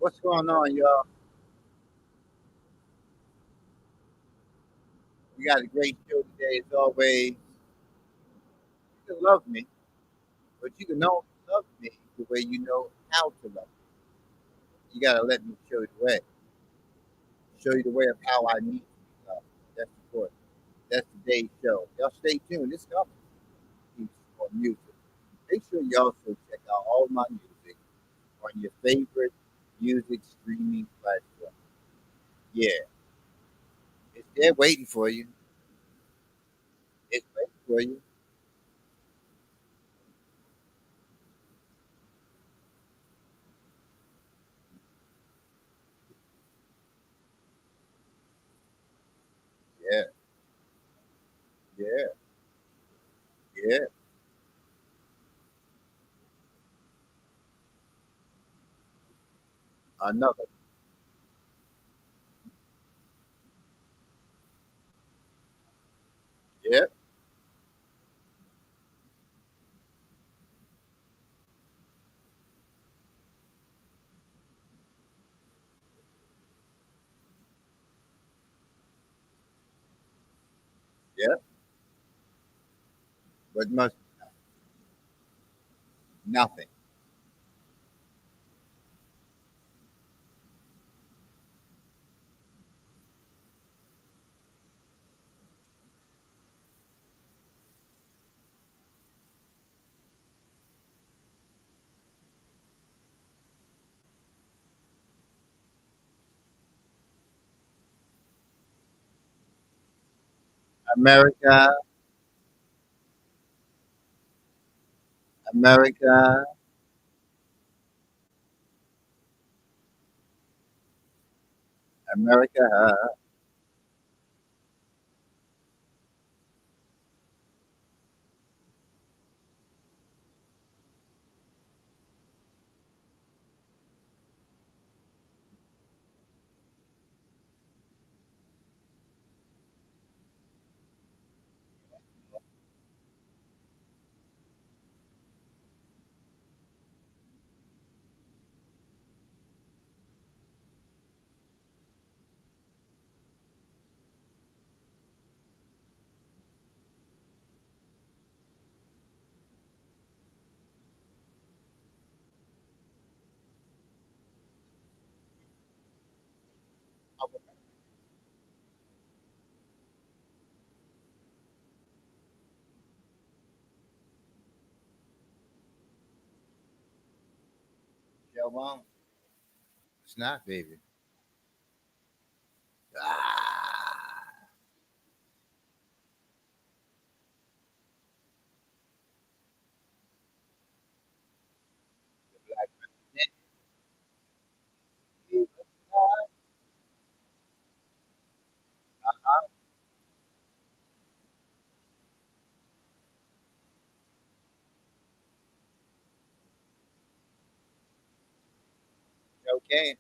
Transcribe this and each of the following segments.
What's going on, y'all? We got a great show today, as always. You can love me, but you can only love me the way you know how to love me. You gotta let me show you the way. Show you the way of how I need to be loved. That's important. That's today's show. Y'all stay tuned. It's coming. Keep on music. Make sure you also check out all my music on your favorite music streaming platform. Yeah, it's there waiting for you. It's waiting for you. Yeah, yeah, yeah. Another. Yeah, yeah. But must nothing. America, America. America. Show on. It's not, baby. Ah, the black man. Okay.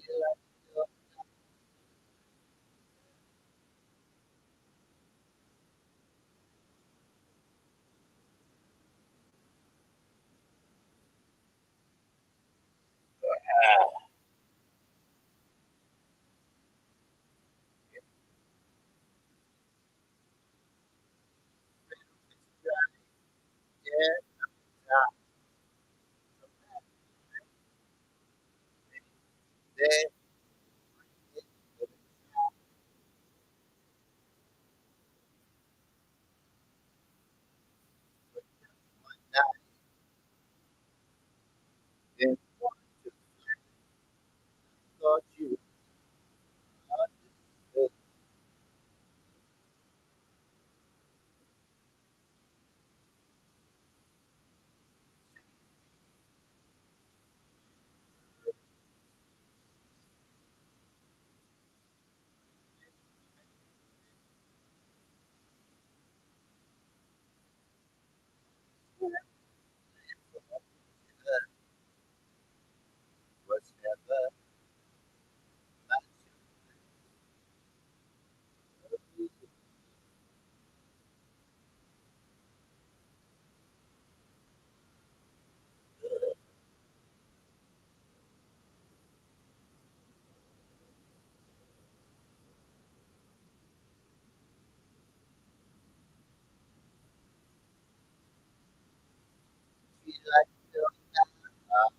like you're dead. Not dead. Not then want to thought you understood. Was never not to feel like you're not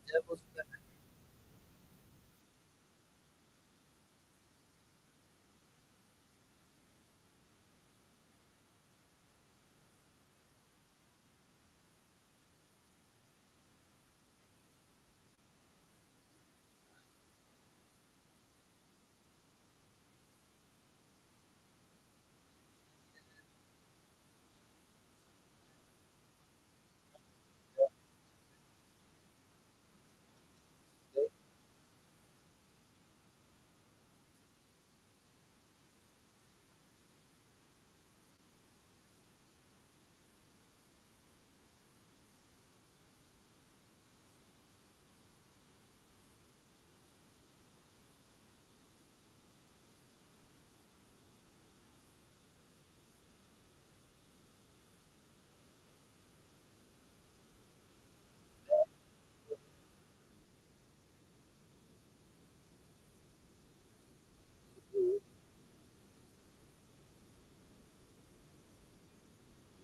devil's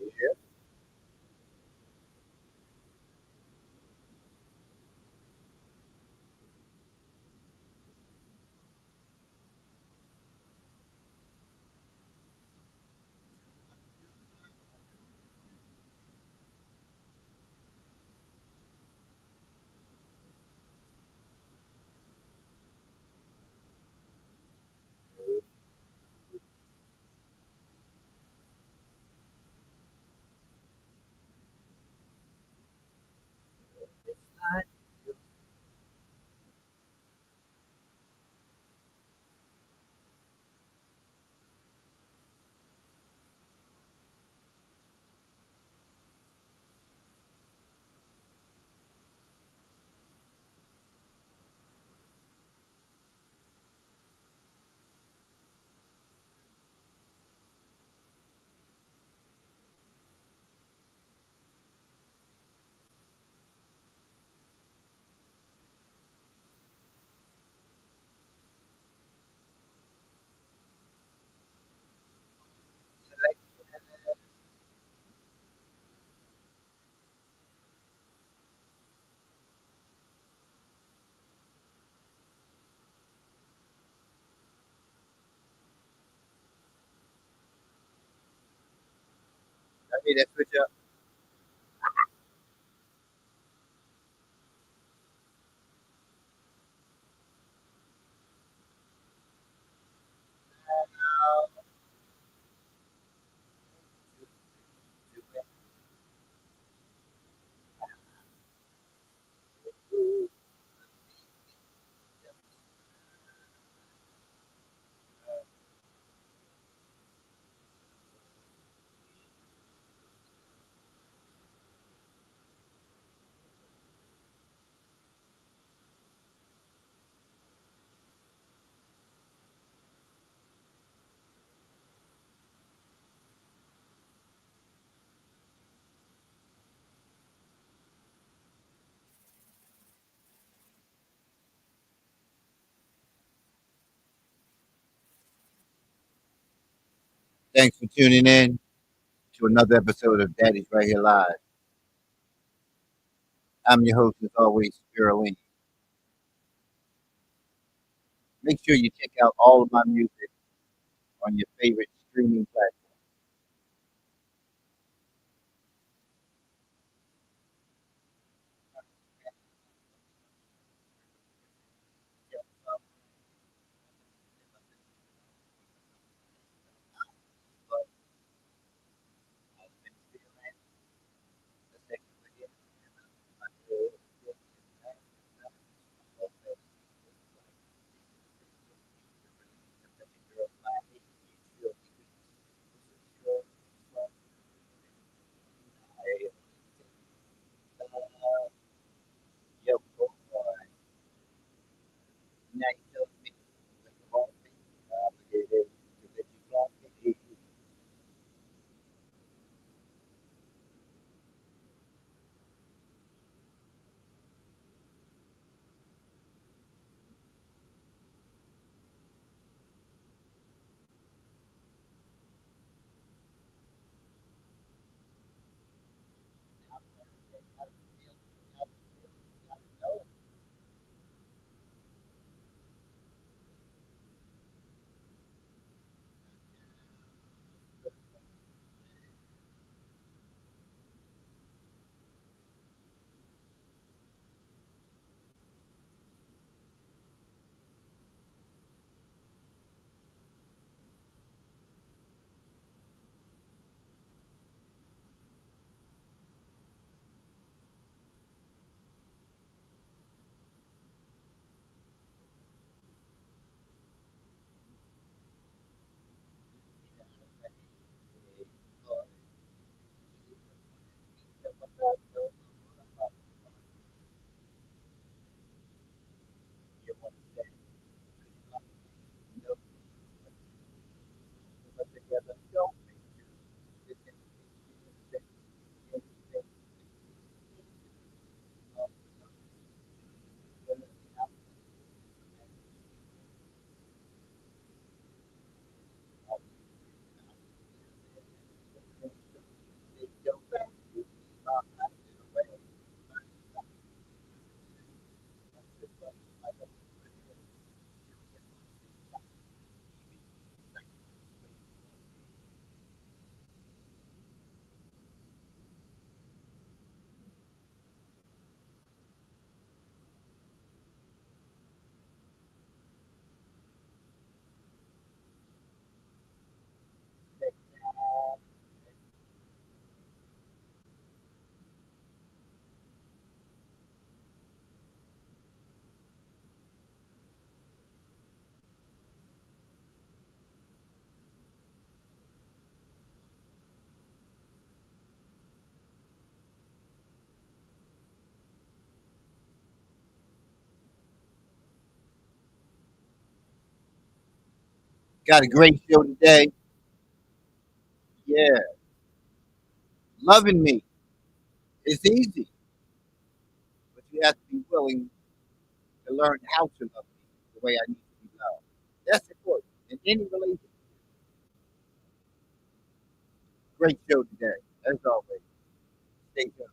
yeah. It's not like I mean that switch up. Thanks for tuning in to another episode of Daddy's Right Here Live. I'm your host, as always, Spirulina. Make sure you check out all of my music on your favorite streaming platform. Got a great show today. Yeah, loving me is easy, but you have to be willing to learn how to love me the way I need to be loved. That's important in any relationship. Great show today, as always. Stay tuned.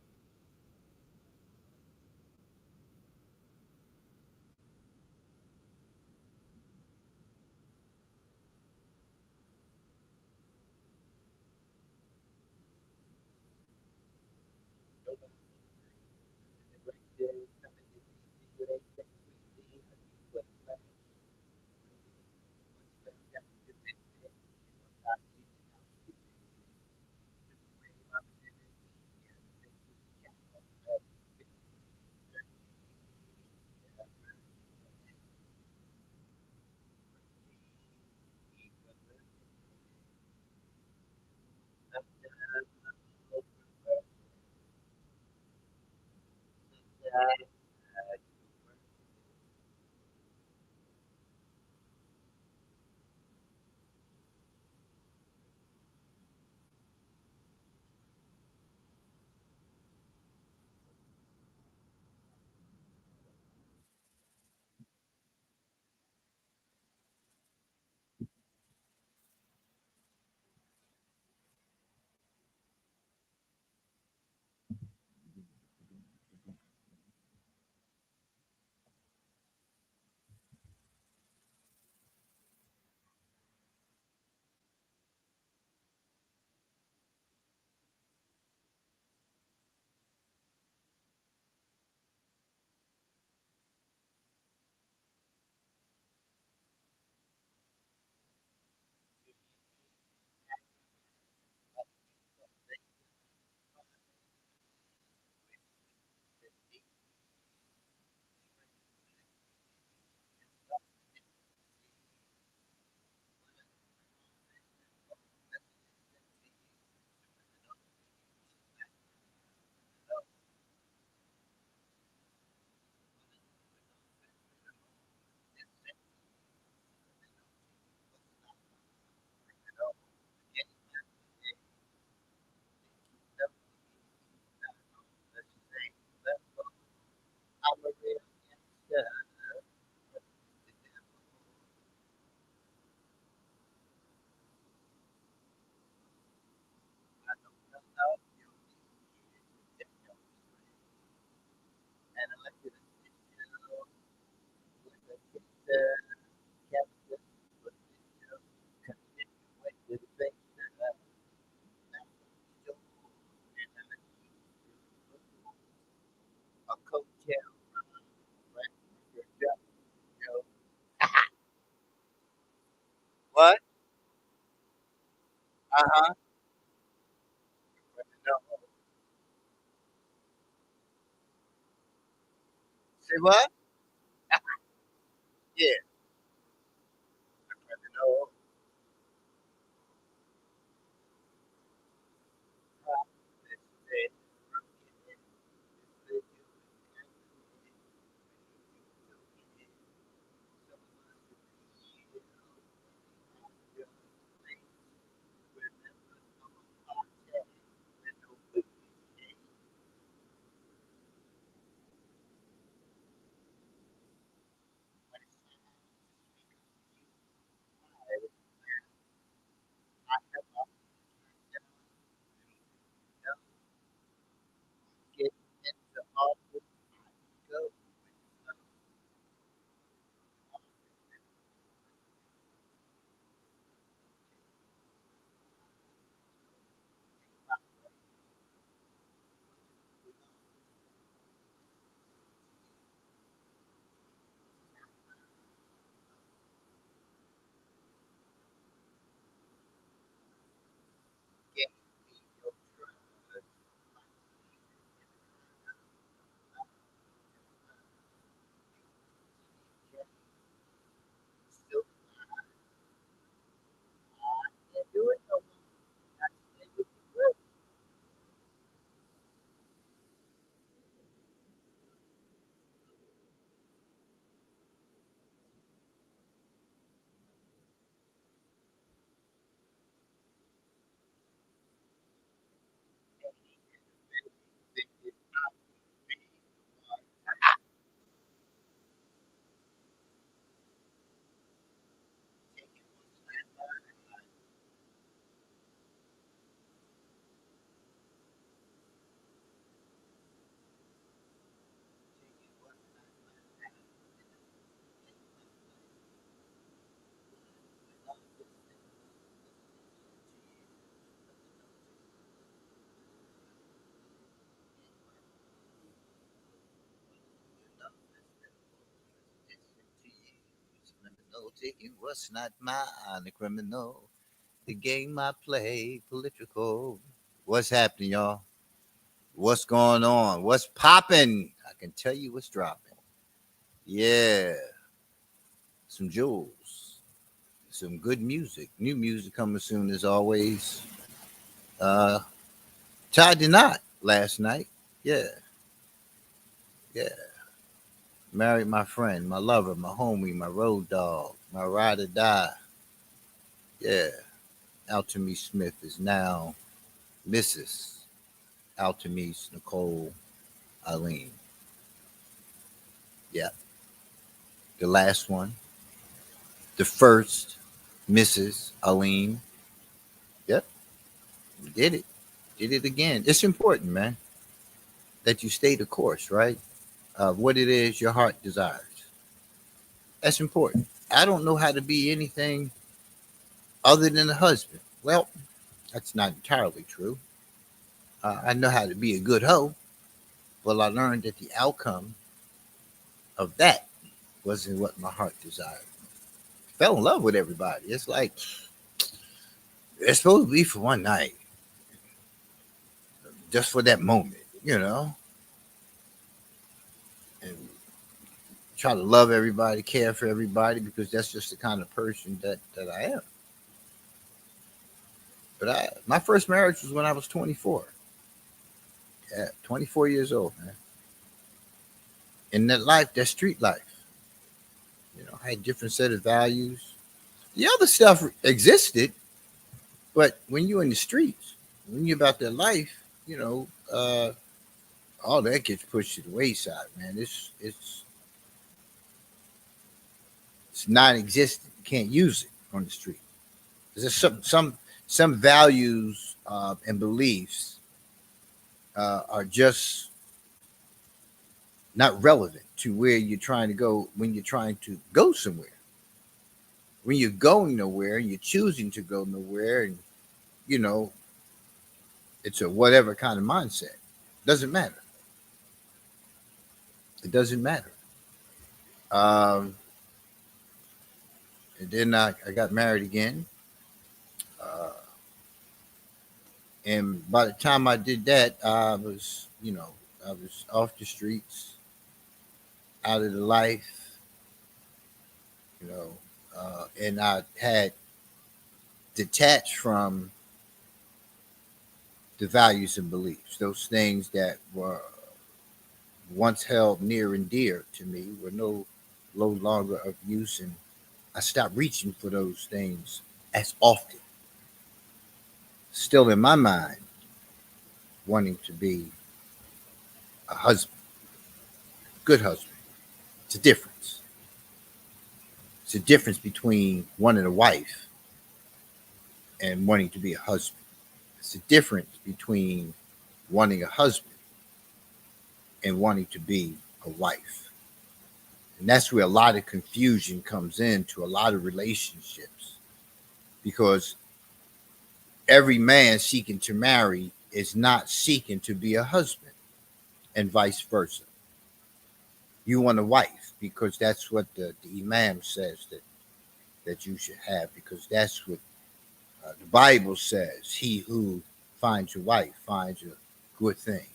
What? Uh-huh. No. Say what? Yeah. No. Get into all the go. Get your trust. Still can't do it no more. That's the No, taking what's not mine, the criminal. The game I play, political. What's happening, y'all? What's going on? What's popping? I can tell you what's dropping. Yeah, some jewels, some good music. New music coming soon as always. Uh, Tied the knot last night. Yeah, yeah. Married my friend, my lover, my homie, my road dog, my ride or die. Yeah, Alchemy Smith is now Mrs. Alchemy Nicole Eileen. Yeah, the last one, the first Mrs. Eileen. Yep, did it. Did it again. It's important, man, that you stay the course, right? Of what it is your heart desires. That's important. I don't know how to be anything other than a husband. Well, that's not entirely true. I know how to be a good hoe, but I learned that the outcome of that wasn't what my heart desired. Fell in love with everybody. It's like it's supposed to be for one night, just for that moment, and try to love everybody, care for everybody, because that's just the kind of person that I am. But my first marriage was when I was 24. Yeah, 24 years old, man. In that life, that street life, I had different set of values. The other stuff existed, but when you're in the streets, when you're about that life, all that gets pushed to the wayside, man. It's non-existent. You can't use it on the street. There's some values and beliefs are just not relevant to where you're trying to go when you're trying to go somewhere. When you're going nowhere and you're choosing to go nowhere, and you know it's a whatever kind of mindset. Doesn't matter. It doesn't matter. Um, And then I got married again. Uh, and by the time I did that, I was off the streets, out of the life, you know, and I had detached from the values and beliefs. Those things that were once held near and dear to me were no longer of use, and I stopped reaching for those things as often. Still in my mind, wanting to be a husband, good husband. It's a difference. It's a difference between wanting a wife and wanting to be a husband. It's a difference between wanting a husband and wanting to be a wife. And that's where a lot of confusion comes into a lot of relationships because every man seeking to marry is not seeking to be a husband and vice versa. You want a wife because that's what the imam says that you should have because that's what the Bible says. He who finds a wife finds a good thing.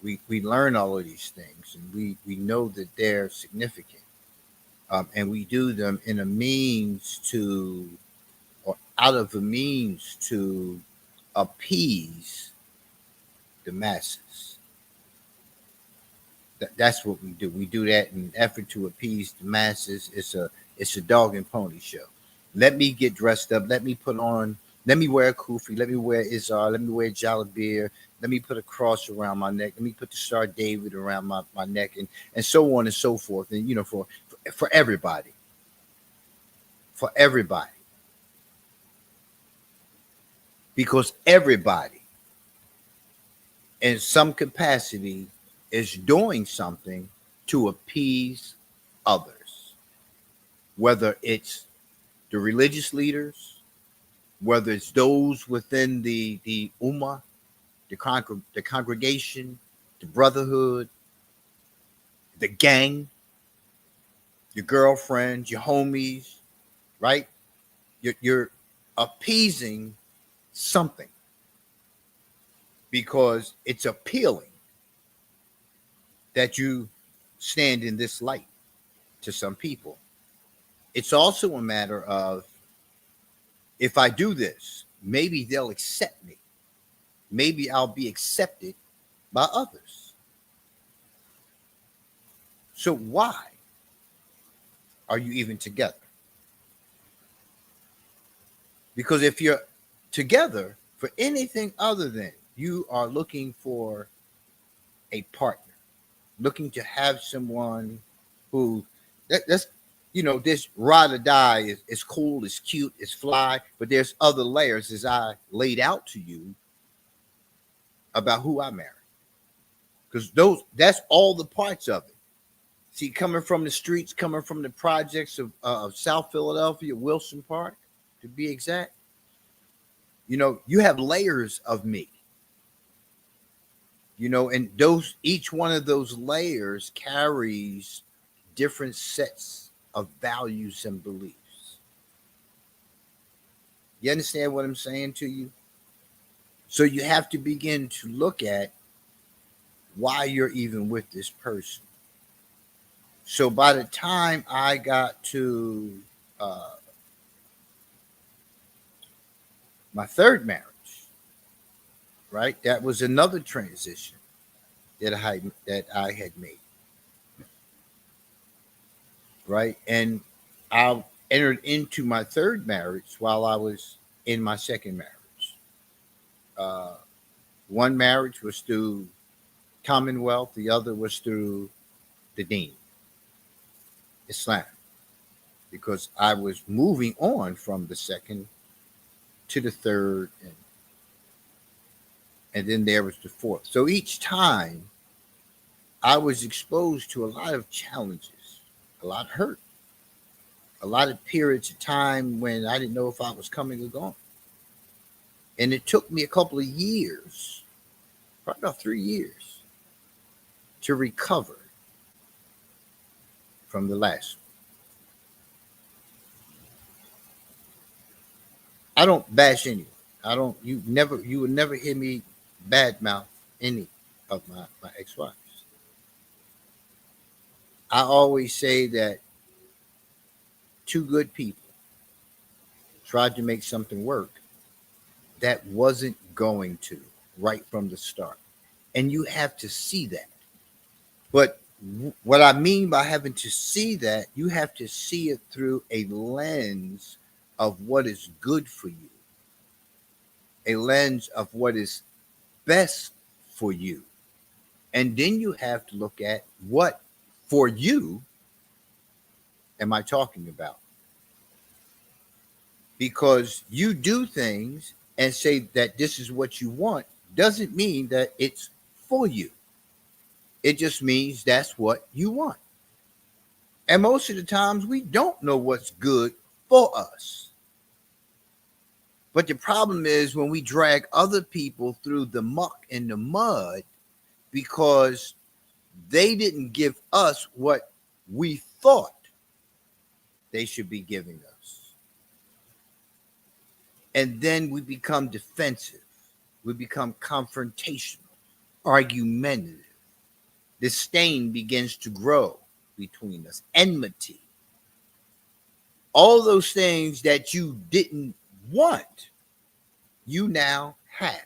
We learn all of these things and we know that they're significant. And we do them in a means to, or out of a means to appease the masses. That's what we do. We do that in an effort to appease the masses. It's a dog and pony show. Let me get dressed up. Let me put on. Let me wear a kufi. Let me wear izar. Let me wear jalabir. Let me put a cross around my neck. Let me put the Star David around my neck, and so on and so forth. And for everybody, for everybody, because everybody in some capacity is doing something to appease others, whether it's the religious leaders, whether it's those within the ummah, the congregation, the brotherhood, the gang, your girlfriends, your homies, right? You're appeasing something because it's appealing that you stand in this light to some people. It's also a matter of if I do this, maybe they'll accept me. Maybe I'll be accepted by others. So why are you even together? Because if you're together for anything other than you are looking for a partner, looking to have someone who that's this ride or die is cool, it's cute, it's fly, but there's other layers as I laid out to you about who I marry. Because that's all the parts of it. See, coming from the streets, coming from the projects of South Philadelphia, Wilson Park, to be exact, you have layers of me. And those each one of those layers carries different sets of values and beliefs. You understand what I'm saying to you? So you have to begin to look at why you're even with this person. So by the time I got to my third marriage, right, that was another transition that I had made, right, and I entered into my third marriage while I was in my second marriage. Uh, One marriage was through Commonwealth, the other was through the Deen, Islam, because I was moving on from the second to the third, and then there was the fourth. So each time I was exposed to a lot of challenges, a lot of hurt, a lot of periods of time when I didn't know if I was coming or going. And it took me a couple of years, probably about 3 years, to recover from the last one. I don't bash anyone. I don't. You would never hear me badmouth any of my ex-wives. I always say that two good people tried to make something work that wasn't going to right from the start. And you have to see that. But what I mean by having to see that, you have to see it through a lens of what is good for you, a lens of what is best for you. And then you have to look at what for you am I talking about? Because you do things and say that this is what you want doesn't mean that it's for you. It just means that's what you want. And most of the times we don't know what's good for us. But the problem is when we drag other people through the muck and the mud because they didn't give us what we thought they should be giving us. And then we become defensive. We become confrontational, argumentative. Disdain begins to grow between us, enmity. All those things that you didn't want, you now have.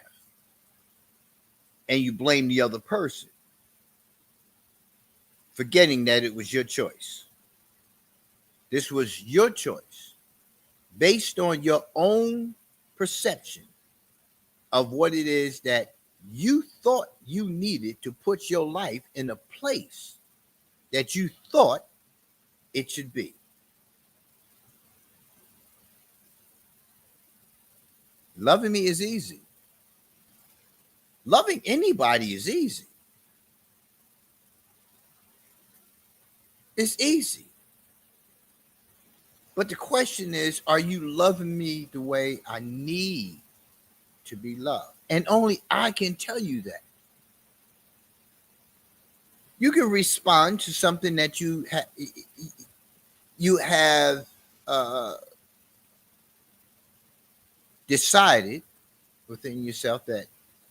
And you blame the other person, forgetting that it was your choice. This was your choice based on your own perception of what it is that you thought you needed to put your life in a place that you thought it should be. Loving me is easy. Loving anybody is easy. It's easy. But the question is, are you loving me the way I need to be loved? And only I can tell you that. You can respond to something that you have decided within yourself that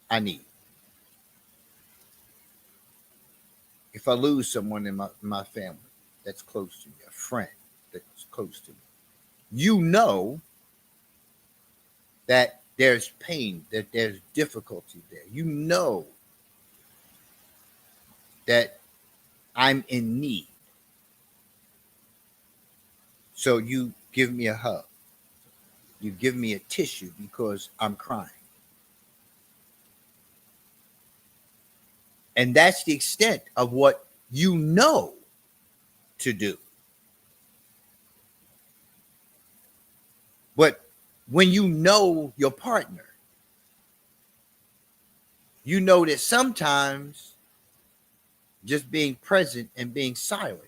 I need. If I lose someone in my family that's close to me, a friend that's close to me, you know that there's pain, that there's difficulty there. You know that I'm in need. So you give me a hug. You give me a tissue because I'm crying. And that's the extent of what you know to do. But when you know your partner, you know that sometimes just being present and being silent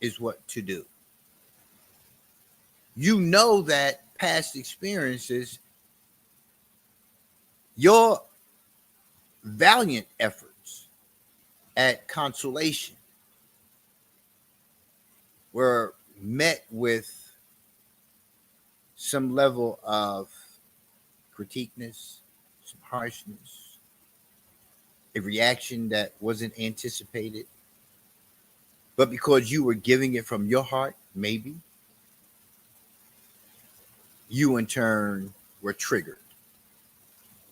is what to do. You know that past experiences, your valiant efforts at consolation were met with some level of critiqueness, some harshness, a reaction that wasn't anticipated. But because you were giving it from your heart, maybe, you in turn were triggered.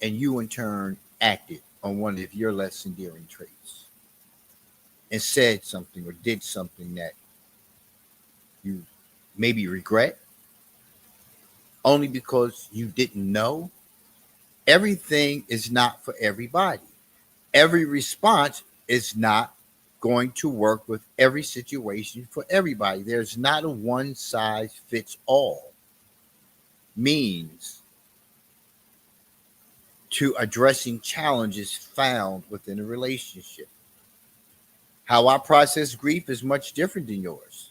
And you in turn acted on one of your less endearing traits and said something or did something that you maybe regret only because you didn't know. Everything is not for everybody. Every response is not going to work with every situation for everybody. There's not a one size fits all means to addressing challenges found within a relationship. How I process grief is much different than yours.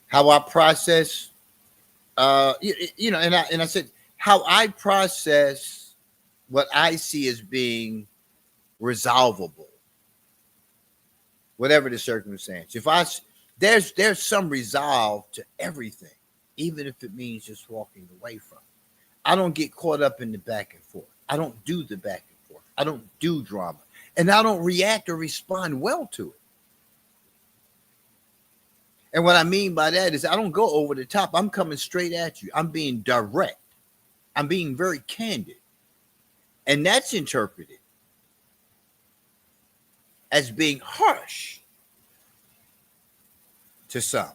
How I process, and I said how I process what I see as being resolvable, whatever the circumstance. If I there's some resolve to everything, even if it means just walking away from it. I don't get caught up in the back and forth. I don't do the back and forth. I don't do drama. And I don't react or respond well to it. And what I mean by that is I don't go over the top. I'm coming straight at you. I'm being direct. I'm being very candid. And that's interpreted as being harsh to some.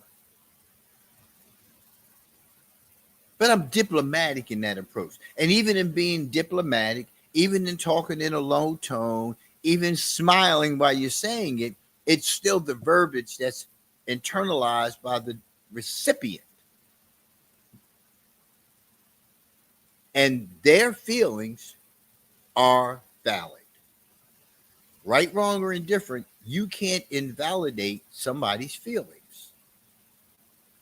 But I'm diplomatic in that approach. And even in being diplomatic, even in talking in a low tone, even smiling while you're saying it, it's still the verbiage that's internalized by the recipient. And their feelings are valid. Right, wrong, or indifferent, you can't invalidate somebody's feelings.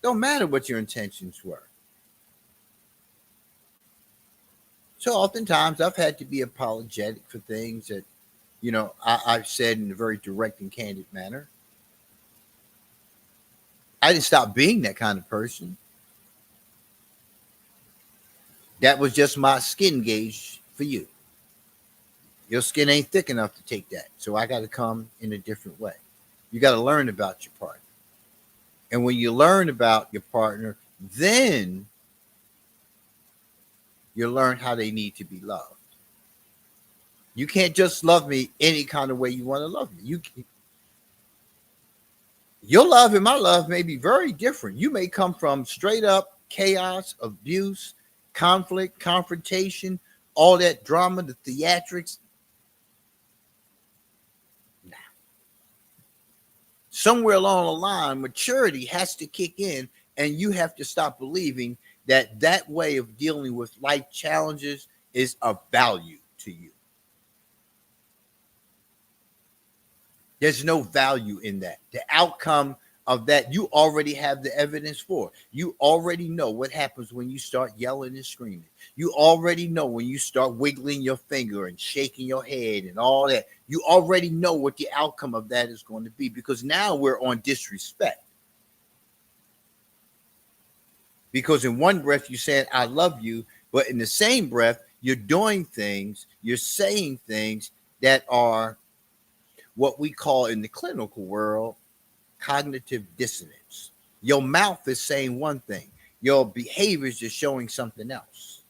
Don't matter what your intentions were. So oftentimes I've had to be apologetic for things that, I've said in a very direct and candid manner. I didn't stop being that kind of person. That was just my skin gauge for you. Your skin ain't thick enough to take that. So I got to come in a different way. You got to learn about your partner. And when you learn about your partner, then you learn how they need to be loved. You can't just love me any kind of way you want to love me. Your love and my love may be very different. You may come from straight up chaos, abuse, conflict, confrontation, all that drama, the theatrics. Nah. Somewhere along the line, maturity has to kick in, and you have to stop believing that way of dealing with life challenges is of value to you. There's no value in that. The outcome of that, you already have the evidence for. You already know what happens when you start yelling and screaming. You already know when you start wiggling your finger and shaking your head and all that. You already know what the outcome of that is going to be, because now we're on disrespect. Because in one breath you said, I love you, but in the same breath, you're doing things, you're saying things that are what we call in the clinical world cognitive dissonance. Your mouth is saying one thing, your behavior is just showing something else.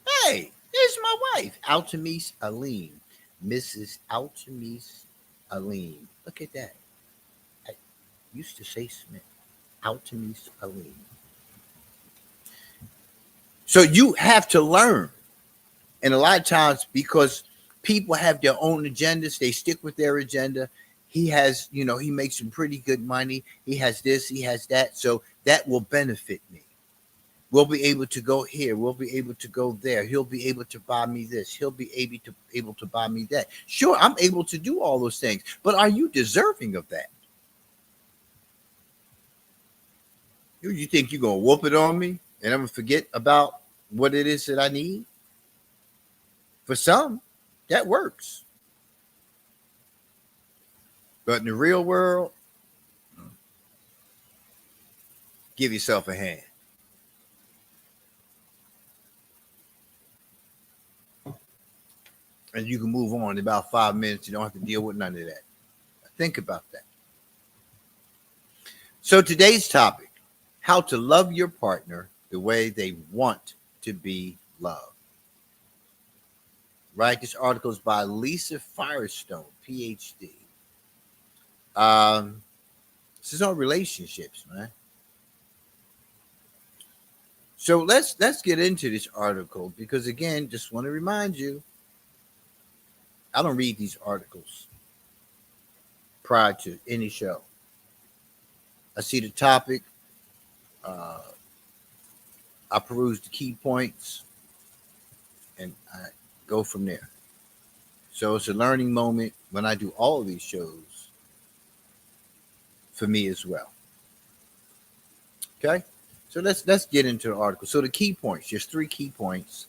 Hey, there's my wife, Altamise Aline, Mrs. Altamise Aline. Look at that. I used to say Smith. Altamise Aline. So you have to learn. And a lot of times, because people have their own agendas, they stick with their agenda. He has, he makes some pretty good money. He has this, he has that. So that will benefit me. We'll be able to go here. We'll be able to go there. He'll be able to buy me this. He'll be able to buy me that. Sure, I'm able to do all those things. But are you deserving of that? You think you're going to whoop it on me and I'm going to forget about what it is that I need? For some, that works. But in the real world, give yourself a hand. And you can move on in about 5 minutes. You don't have to deal with none of that. Think about that. So today's topic, how to love your partner the way they want to be loved. Right? This article is by Lisa Firestone, PhD. This is on relationships, man. So let's get into this article, because again, just want to remind you, I don't read these articles prior to any show. I see the topic, I peruse the key points, and I go from there. So it's a learning moment when I do all of these shows for me as well. Okay, so let's get into the article. So the key points, just 3 key points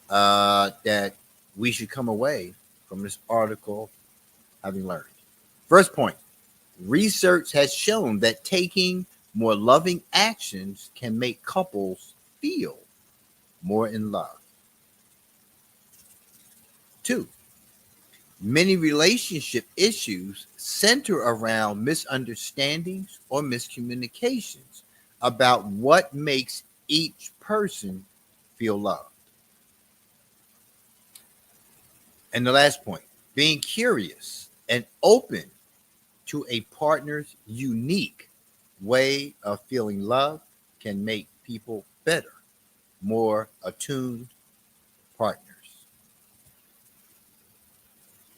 that we should come away from this article having learned. First point, Research has shown that taking more loving actions can make couples feel more in love. Two, many relationship issues center around misunderstandings or miscommunications about what makes each person feel loved. And the last point, being curious and open to a partner's unique way of feeling love can make people better, more attuned partners.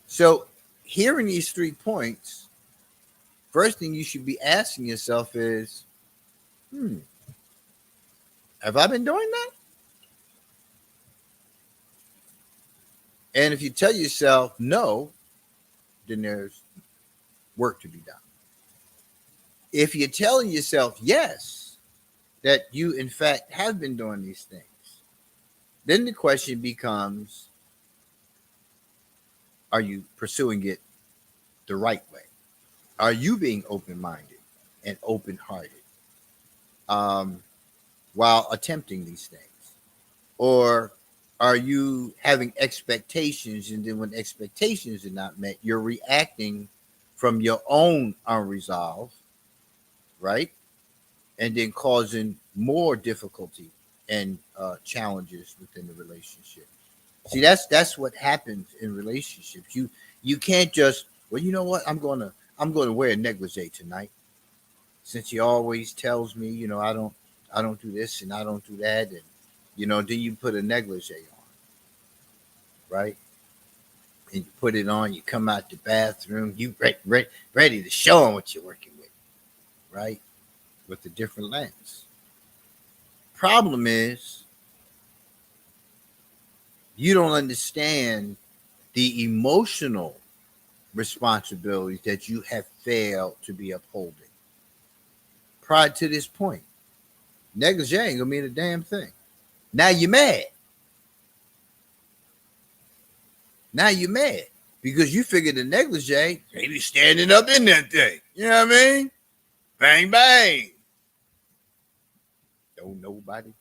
So, hearing these 3 points, first thing you should be asking yourself is, have I been doing that? And if you tell yourself no, then there's work to be done. If you're telling yourself yes, that you in fact have been doing these things, then the question becomes, are you pursuing it the right way? Are you being open minded and open hearted um, while attempting these things? Or are you having expectations, and then when expectations are not met, you're reacting from your own unresolved, right? And then causing more difficulty and challenges within the relationship. See, that's what happens in relationships. You can't just, well, you know what? I'm gonna wear a negligee tonight, since he always tells me, I don't do this and I don't do that, and then you put a negligee on, right? And you put it on, you come out the bathroom, you ready to show him what you're working with, right? With a different lens. Problem is, you don't understand the emotional responsibilities that you have failed to be upholding prior to this point. Negligee ain't gonna mean a damn thing. Now you're mad. Now you're mad because you figured the negligee maybe standing up in that thing. You know what I mean? Bang bang. Don't nobody.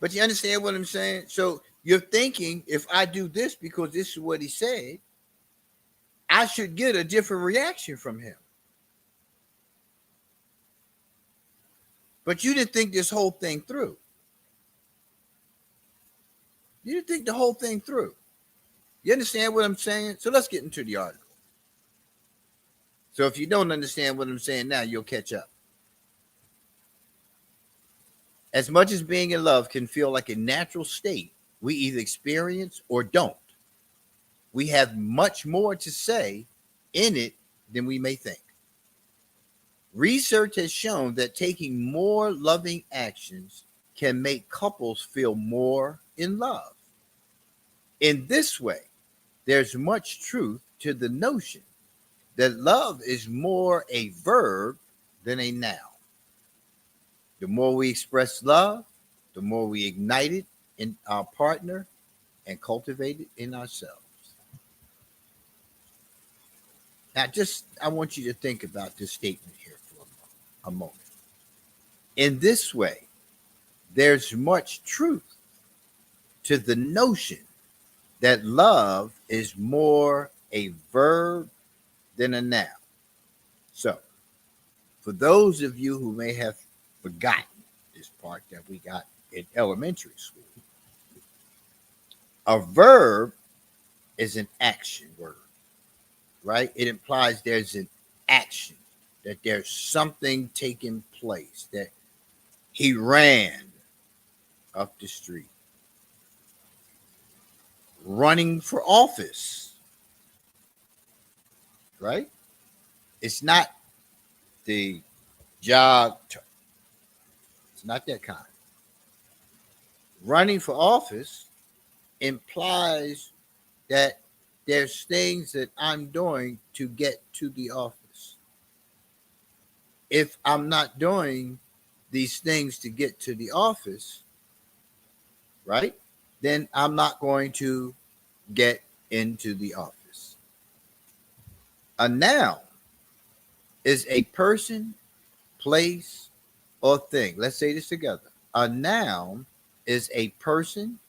But you understand what I'm saying? So you're thinking, if I do this because this is what he said, I should get a different reaction from him. But you didn't think this whole thing through. You didn't think the whole thing through. You understand what I'm saying? So let's get into the article. So if you don't understand what I'm saying now, you'll catch up. As much as being in love can feel like a natural state we either experience or don't, we have much more to say in it than we may think. Research has shown that taking more loving actions can make couples feel more in love. In this way, there's much truth to the notion that love is more a verb than a noun. The more we express love, the more we ignite it in our partner and cultivate it in ourselves. Now, I want you to think about this statement here for a moment. In this way, there's much truth to the notion that love is more a verb than a noun. So, for those of you who may have forgotten this part that we got in elementary school, a verb is an action word, right? It implies there's an action, that there's something taking place, that he ran up the street. Running for office, right? It's not the jog, it's not that kind. Running for office implies that there's things that I'm doing to get to the office. If I'm not doing these things to get to the office, right, then I'm not going to get into the office. A noun is a person, place, or thing. Let's say this together. A noun is a person,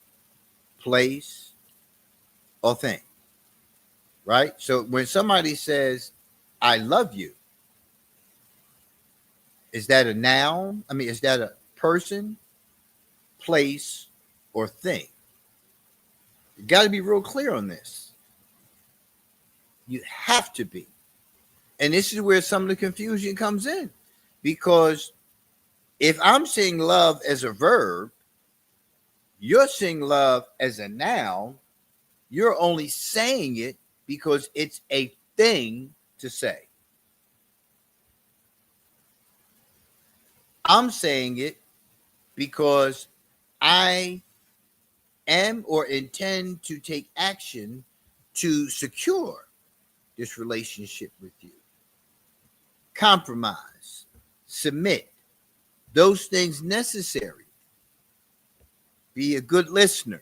place, or thing, right? So when somebody says, I love you, is that a noun? I mean, is that a person, place, or thing? You got to be real clear on this. You have to be. And this is where some of the confusion comes in. Because if I'm seeing love as a verb, you're seeing love as a noun, you're only saying it because it's a thing to say. I'm saying it because I am or intend to take action to secure this relationship with you. Compromise, submit, those things necessary. Be a good listener.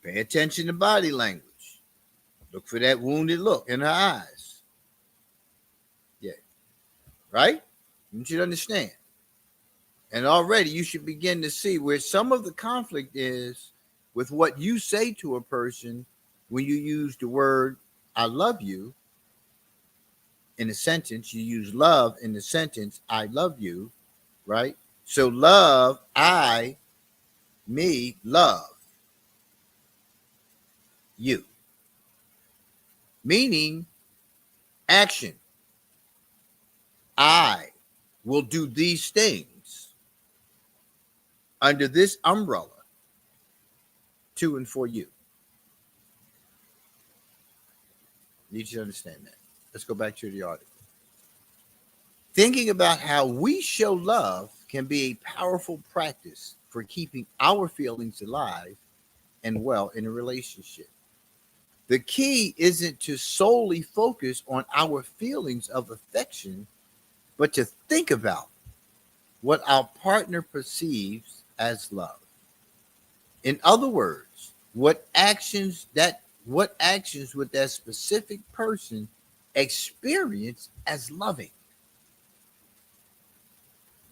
Pay attention to body language. Look for that wounded look in her eyes. Yeah. Right? You should understand. And already you should begin to see where some of the conflict is with what you say to a person when you use the word I love you in a sentence. You use love in the sentence I love you, right? So love, me, love you. Meaning action. I will do these things under this umbrella to and for you. Need you to understand that. Let's go back to the article. Thinking about how we show love can be a powerful practice for keeping our feelings alive and well in a relationship. The key isn't to solely focus on our feelings of affection, but to think about what our partner perceives as love. In other words, what actions would that specific person experience as loving?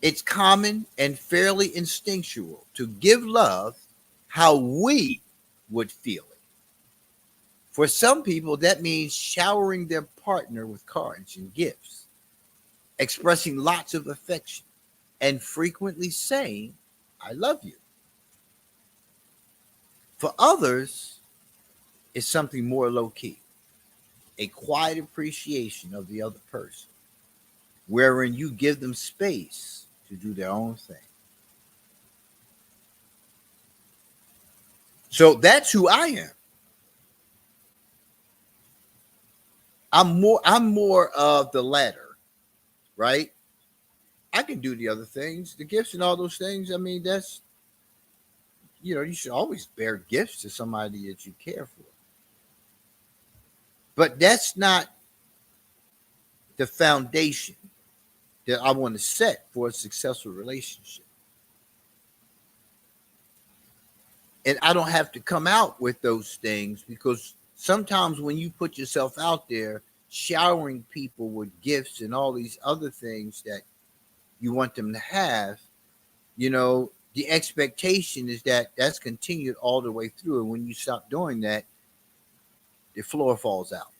It's common and fairly instinctual to give love how we would feel it. For some people, that means showering their partner with cards and gifts, expressing lots of affection, and frequently saying, I love you. For others, it's something more low key, a quiet appreciation of the other person, wherein you give them space to do their own thing. So that's who I am. I'm more of the latter, right? I can do the other things, the gifts and all those things. I mean, that's you should always bear gifts to somebody that you care for. But that's not the foundation that I want to set for a successful relationship. And I don't have to come out with those things because sometimes when you put yourself out there showering people with gifts and all these other things that you want them to have, the expectation is that that's continued all the way through. And when you stop doing that, the floor falls out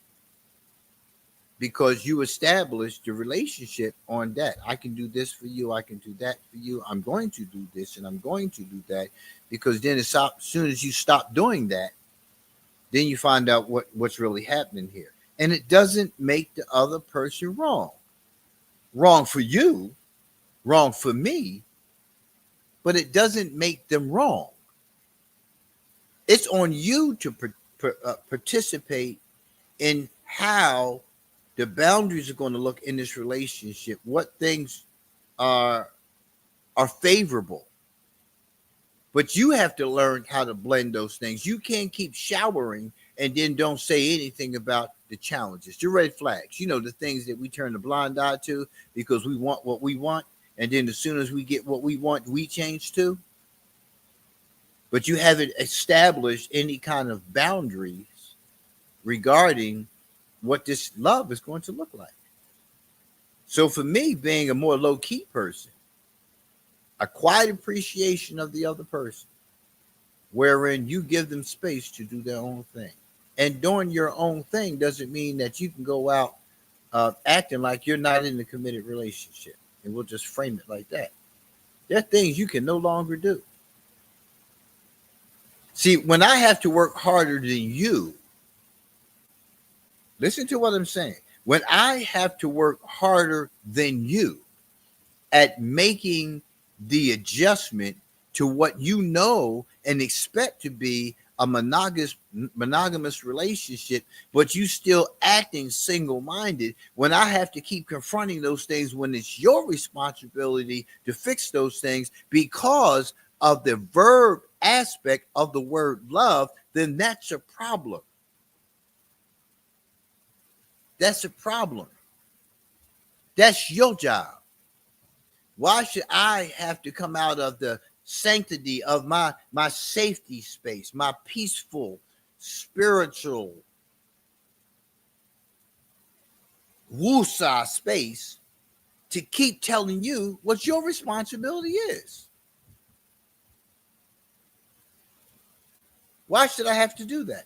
because you established the relationship on that. I can do this for you. I can do that for you. I'm going to do this and I'm going to do that because then as soon as you stop doing that, then you find out what's really happening here. And it doesn't make the other person wrong. Wrong for you, wrong for me, but it doesn't make them wrong. It's on you to participate in how the boundaries are going to look in this relationship, what things are favorable. But you have to learn how to blend those things. You can't keep showering and then don't say anything about the challenges, the red flags, the things that we turn the blind eye to because we want what we want. And then as soon as we get what we want, we change too. But you haven't established any kind of boundaries regarding what this love is going to look like. So for me, being a more low key person, a quiet appreciation of the other person, wherein you give them space to do their own thing. And doing your own thing doesn't mean that you can go out acting like you're not in a committed relationship. And we'll just frame it like that. There are things you can no longer do. See, when I have to work harder than you, listen to what I'm saying. When I have to work harder than you at making the adjustment to what you know and expect to be a monogamous relationship, but you still acting single-minded, when I have to keep confronting those things when it's your responsibility to fix those things because of the verb aspect of the word love, then that's a problem. That's a problem. That's your job. Why should I have to come out of the sanctity of my safety space, my peaceful, spiritual, woosah space to keep telling you what your responsibility is? Why should I have to do that?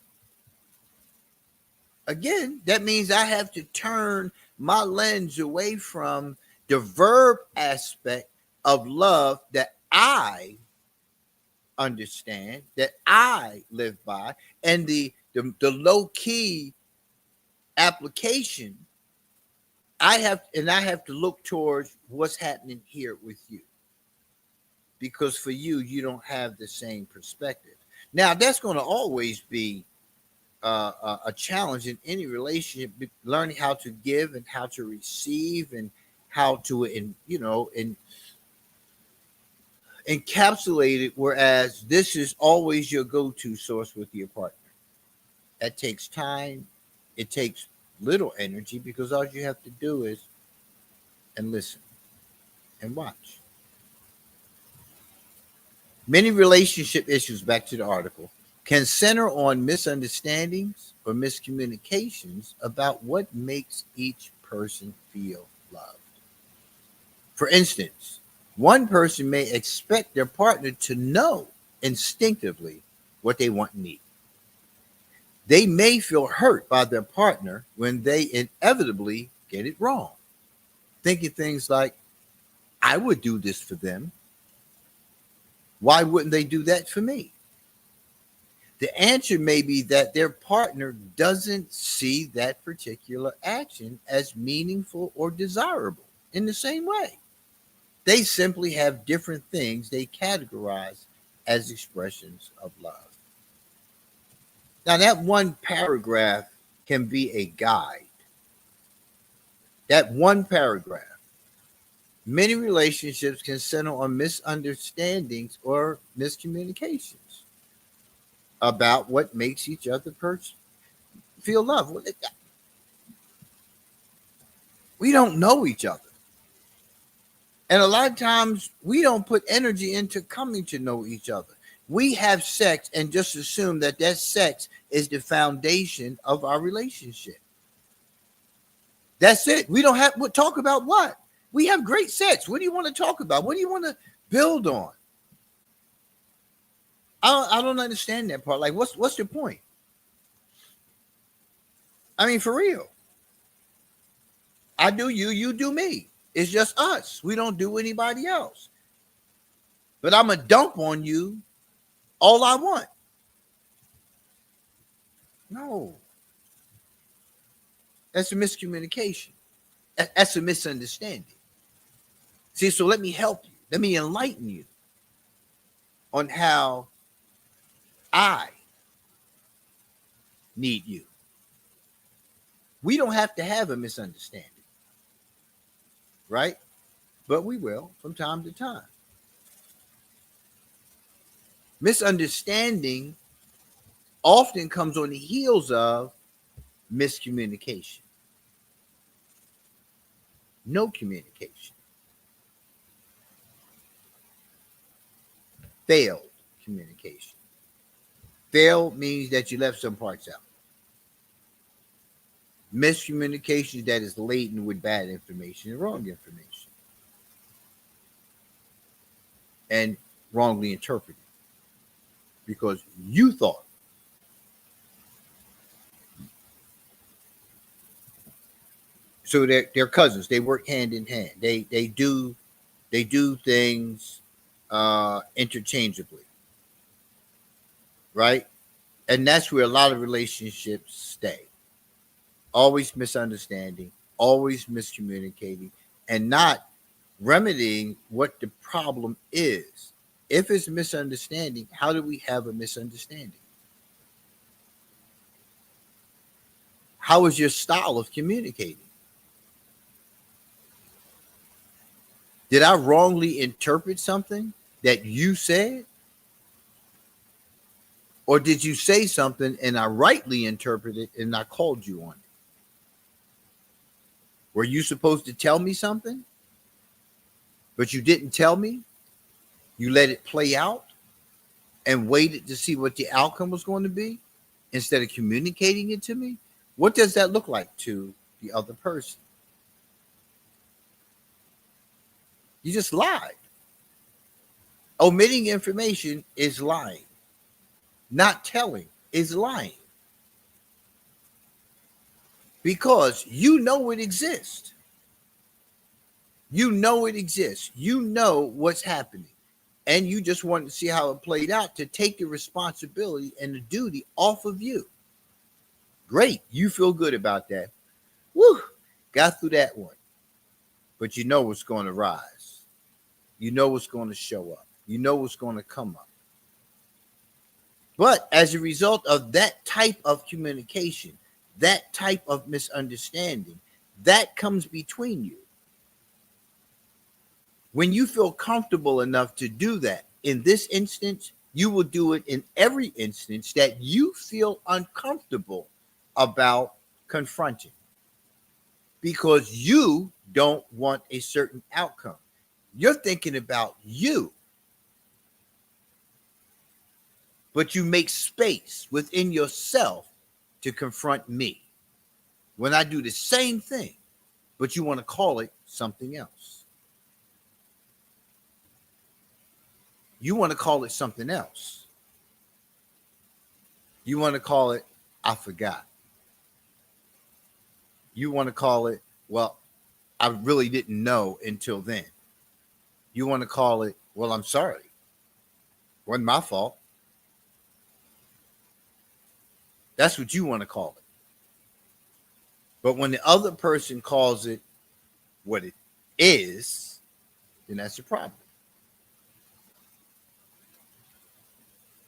Again, that means I have to turn my lens away from the verb aspect of love that I understand, that I live by, and the low key application. I have to look towards what's happening here with you, because for you don't have the same perspective. Now that's going to always be a challenge in any relationship, learning how to give and how to receive and how to encapsulate it. Whereas this is always your go-to source with your partner. That takes time. It takes little energy because all you have to do is and listen and watch. Many relationship issues, back to the article, can center on misunderstandings or miscommunications about what makes each person feel loved. For instance, one person may expect their partner to know instinctively what they want and need. They may feel hurt by their partner when they inevitably get it wrong, thinking things like, I would do this for them. Why wouldn't they do that for me? The answer may be that their partner doesn't see that particular action as meaningful or desirable in the same way. They simply have different things they categorize as expressions of love. Now, that one paragraph can be a guide. That one paragraph. Many relationships can center on misunderstandings or miscommunications about what makes each other person feel love. We don't know each other. And a lot of times we don't put energy into coming to know each other. We have sex and just assume that that sex is the foundation of our relationship. That's it. We don't have to talk about what? We have great sex. What do you want to talk about? What do you want to build on? I don't understand that part. Like, what's the point? I mean, for real. I do you, you do me. It's just us. We don't do anybody else. But I'm going to dump on you all I want. No. That's a miscommunication. That's a misunderstanding. See, so let me help you. Let me enlighten you on how I need you. We don't have to have a misunderstanding, right? But we will from time to time. Misunderstanding often comes on the heels of miscommunication, no communication, failed communication. Failed means that you left some parts out. Miscommunication that is laden with bad information and wrong information and wrongly interpreted because you thought. So they're cousins. They work hand in hand. They do things interchangeably, right? And that's where a lot of relationships stay. Always misunderstanding, always miscommunicating, and not remedying what the problem is. If it's misunderstanding, how do we have a misunderstanding? How is your style of communicating? Did I wrongly interpret something that you said? Or did you say something and I rightly interpreted and I called you on it? Were you supposed to tell me something, but you didn't tell me? You let it play out and waited to see what the outcome was going to be instead of communicating it to me? What does that look like to the other person? You just lied. Omitting information is lying. Not telling is lying. Because you know it exists. You know it exists. You know what's happening. And you just wanted to see how it played out to take the responsibility and the duty off of you. Great. You feel good about that. Woo. Got through that one. But you know what's going to rise. You know what's going to show up. You know what's going to come up. But as a result of that type of communication, that type of misunderstanding, that comes between you. When you feel comfortable enough to do that, in this instance, you will do it in every instance that you feel uncomfortable about confronting because you don't want a certain outcome. You're thinking about you, but you make space within yourself to confront me when I do the same thing, but you want to call it something else. You want to call it something else. You want to call it, I forgot. You want to call it, well, I really didn't know until then. You want to call it, well, I'm sorry. Wasn't my fault. That's what you want to call it. But when the other person calls it what it is, then that's the problem.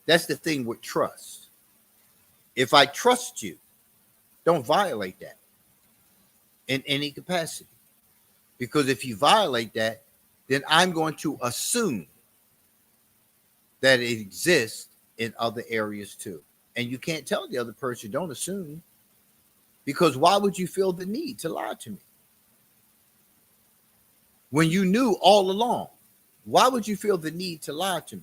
That's the thing with trust. If I trust you, don't violate that in any capacity. Because if you violate that, then I'm going to assume that it exists in other areas too. And you can't tell the other person, don't assume. Because why would you feel the need to lie to me? When you knew all along, why would you feel the need to lie to me?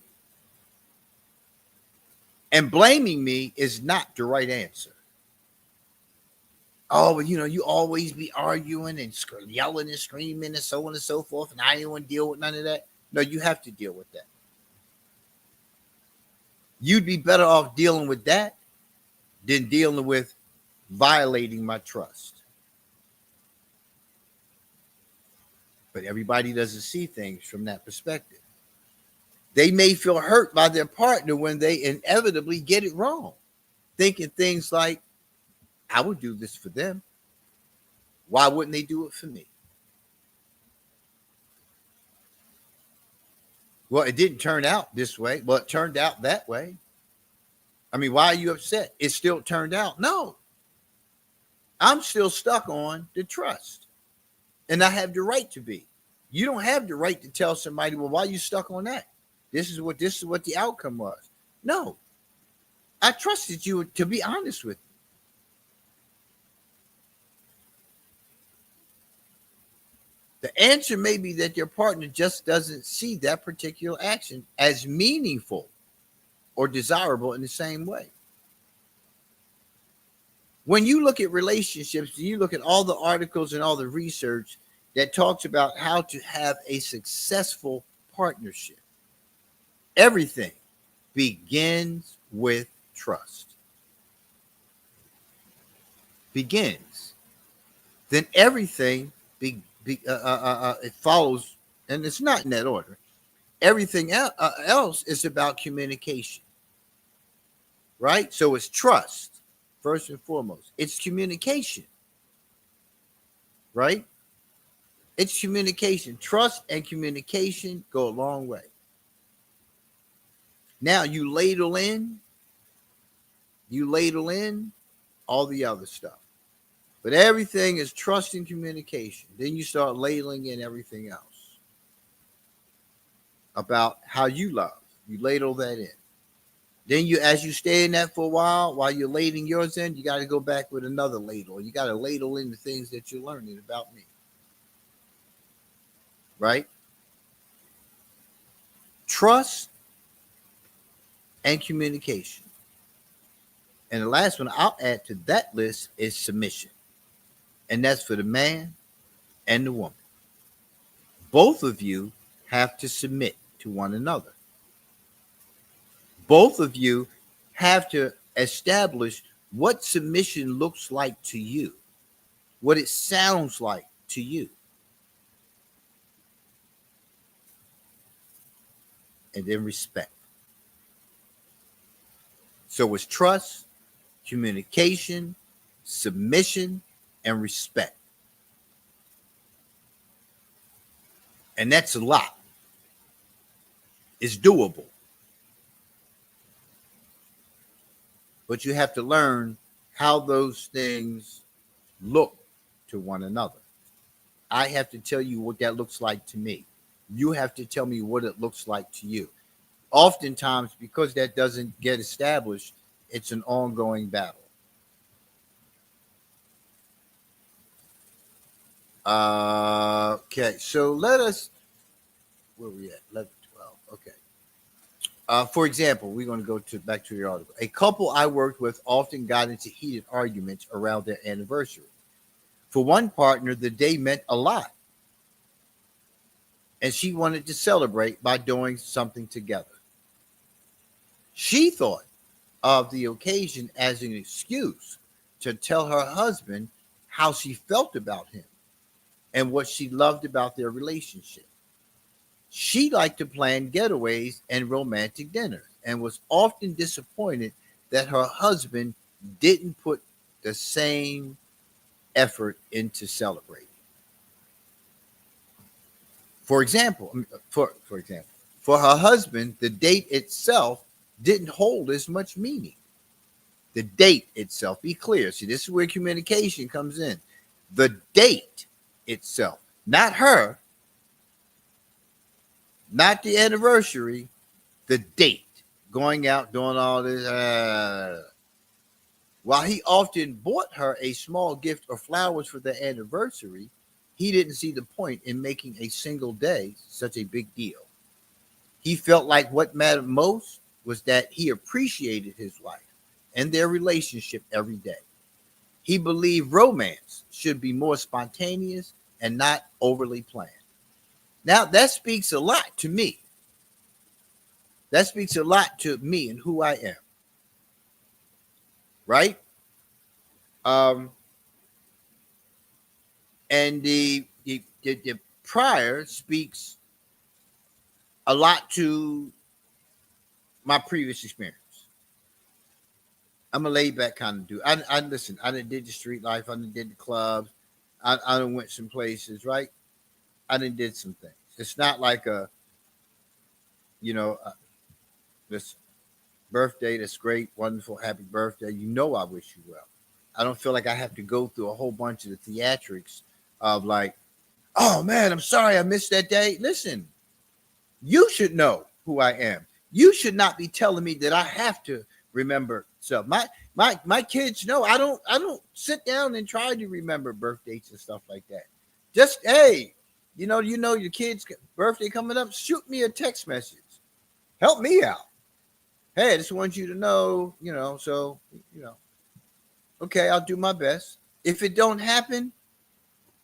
And blaming me is not the right answer. Oh, but you always be arguing and yelling and screaming and so on and so forth, and I didn't want to deal with none of that. No, you have to deal with that. You'd be better off dealing with that than dealing with violating my trust. But everybody doesn't see things from that perspective. They may feel hurt by their partner when they inevitably get it wrong, thinking things like, I would do this for them. Why wouldn't they do it for me? Well, it didn't turn out this way. Well, it turned out that way. I mean, why are you upset? It still turned out. No, I'm still stuck on the trust. And I have the right to be. You don't have the right to tell somebody, well, why are you stuck on that? This is what the outcome was. No, I trusted you to be honest with me. The answer may be that your partner just doesn't see that particular action as meaningful or desirable in the same way. When you look at relationships, you look at all the articles and all the research that talks about how to have a successful partnership. Everything begins with trust. Begins. Then everything it follows, and it's not in that order. Everything else is about communication, right? So it's trust, first and foremost. It's communication, right? It's communication. Trust and communication go a long way. Now you ladle in all the other stuff. But everything is trust and communication. Then you start ladling in everything else about how you love. You ladle that in. Then as you stay in that for a while you're ladling yours in, you got to go back with another ladle. You got to ladle in the things that you're learning about me. Right? Trust and communication. And the last one I'll add to that list is submission. And that's for the man and the woman. Both of you have to submit to one another. Both of you have to establish what submission looks like to you, what it sounds like to you. And then respect. So it's trust, communication, submission, and respect. And that's a lot. It's doable. But you have to learn how those things look to one another. I have to tell you what that looks like to me. You have to tell me what it looks like to you. Oftentimes, because that doesn't get established, it's an ongoing battle. Okay, so let us, where are we at? 11, 12, okay. For example, we're going to go back to your article. A couple I worked with often got into heated arguments around their anniversary. For one partner, the day meant a lot, and she wanted to celebrate by doing something together. She thought of the occasion as an excuse to tell her husband how she felt about him and what she loved about their relationship. She liked to plan getaways and romantic dinners and was often disappointed that her husband didn't put the same effort into celebrating. For example, for her husband, the date itself didn't hold as much meaning. The date itself, be clear. See, this is where communication comes in. The date itself, not her, not the anniversary, the date, going out, doing all this. While he often bought her a small gift or flowers for their anniversary, he didn't see the point in making a single day such a big deal. He felt like what mattered most was that he appreciated his wife and their relationship every day. He believed romance should be more spontaneous and not overly planned. Now, that speaks a lot to me. That speaks a lot to me and who I am. Right? And the prior speaks a lot to my previous experience. I'm a laid back kind of dude. I listen. I done did the street life. I done did the clubs. I done went some places. Right. I done did some things. It's not like this birthday. That's great, wonderful, happy birthday. You know, I wish you well. I don't feel like I have to go through a whole bunch of the theatrics of like, oh man, I'm sorry I missed that day. Listen, you should know who I am. You should not be telling me that I have to remember stuff. My kids know I don't sit down and try to remember birthdays and stuff like that. Just hey, you know your kid's birthday coming up. Shoot me a text message. Help me out. Hey, I just want you to know, so. Okay, I'll do my best. If it don't happen,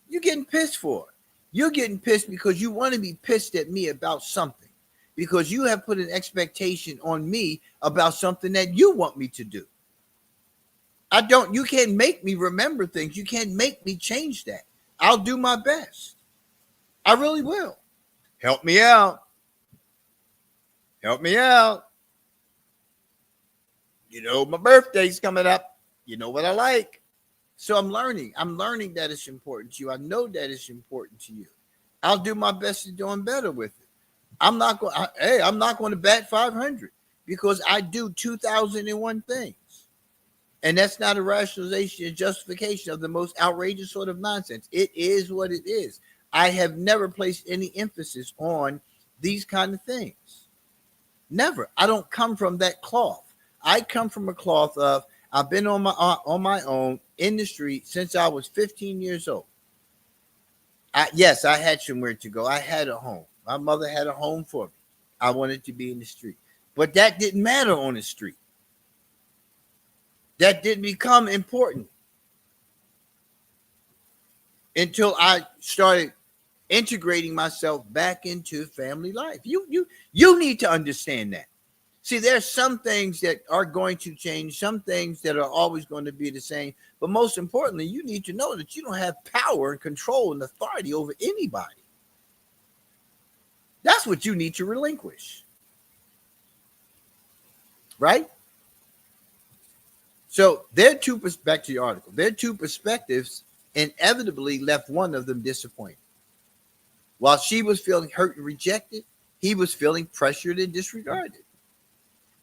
you're getting pissed for it. You're getting pissed because you want to be pissed at me about something. Because you have put an expectation on me about something that you want me to do. You can't make me remember things. You can't make me change that. I'll do my best. I really will. Help me out. Help me out. You know, my birthday's coming up. You know what I like. So I'm learning. I'm learning that it's important to you. I know that it's important to you. I'll do my best at doing better with it. I'm not going to bat 500 because I do 2001 things. And that's not a rationalization and justification of the most outrageous sort of nonsense. It is what it is. I have never placed any emphasis on these kind of things. Never. I don't come from that cloth. I come from a cloth of I've been on my own in the street since I was 15 years old. Yes, I had somewhere to go. I had a home. My mother had a home for me. I wanted to be in the street. But that didn't matter on the street. That didn't become important until I started integrating myself back into family life. You need to understand that. See, there's some things that are going to change, some things that are always going to be the same. But most importantly, you need to know that you don't have power and control and authority over anybody. That's what you need to relinquish. Right? So back to the article, their two perspectives inevitably left one of them disappointed. While she was feeling hurt and rejected, he was feeling pressured and disregarded.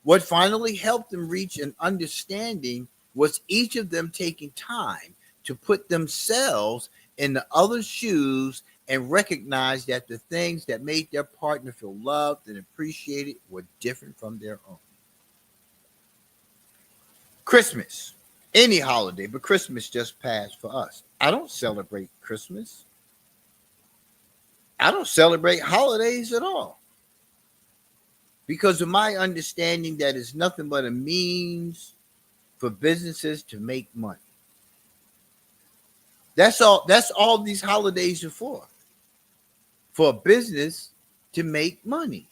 What finally helped them reach an understanding was each of them taking time to put themselves in the other's shoes and recognize that the things that made their partner feel loved and appreciated were different from their own. Christmas, any holiday, but Christmas just passed for us. I don't celebrate Christmas. I don't celebrate holidays at all. Because of my understanding that it's nothing but a means for businesses to make money. That's all these holidays are for. For a business to make money.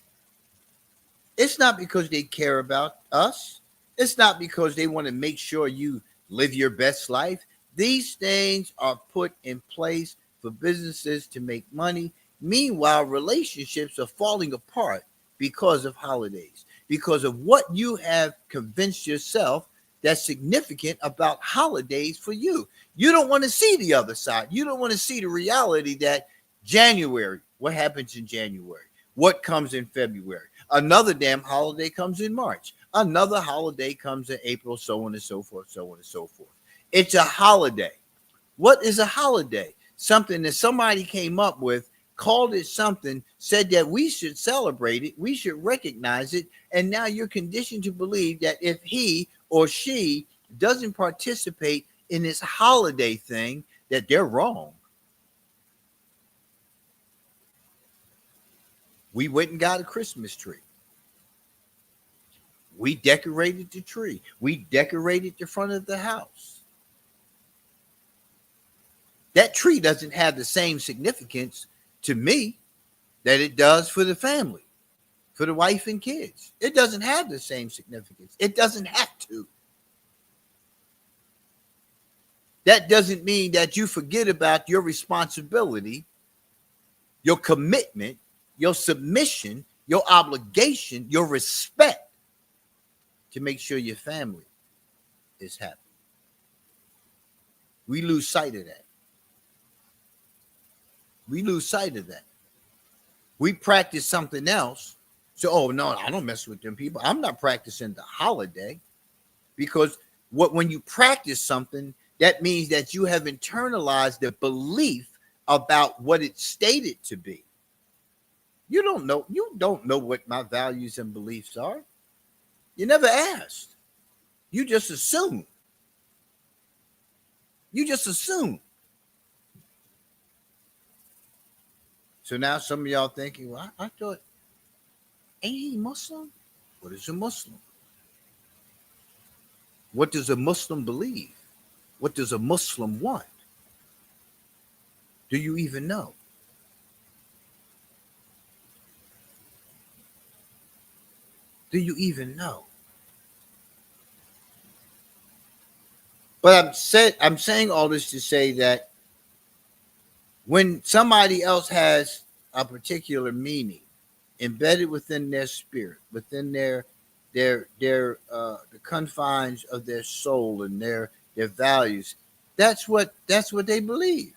It's not because they care about us. It's not because they want to make sure you live your best life. These things are put in place for businesses to make money. Meanwhile, relationships are falling apart because of holidays, because of what you have convinced yourself that's significant about holidays for you. You don't want to see the other side. You don't want to see the reality that January, what happens in January? What comes in February? Another damn holiday comes in March. Another holiday comes in April, so on and so forth, so on and so forth. It's a holiday. What is a holiday? Something that somebody came up with, called it something, said that we should celebrate it, we should recognize it, and now you're conditioned to believe that if he or she doesn't participate in this holiday thing, that they're wrong. We went and got a Christmas tree. We decorated the tree. We decorated the front of the house. That tree doesn't have the same significance to me that it does for the family, for the wife and kids. It doesn't have the same significance. It doesn't have to. That doesn't mean that you forget about your responsibility, your commitment, your submission, your obligation, your respect to make sure your family is happy. We lose sight of that. We lose sight of that. We practice something else. So, oh no, I don't mess with them people. I'm not practicing the holiday, because when you practice something, that means that you have internalized the belief about what it's stated to be. You don't know what my values and beliefs are. You never asked. You just assume. You just assume. So now some of y'all thinking, well, I thought, ain't he Muslim? What is a Muslim? What does a Muslim believe? What does a Muslim want? Do you even know? Do you even know? But I'm saying all this to say that when somebody else has a particular meaning embedded within their spirit, within their the confines of their soul and their values, that's what they believe.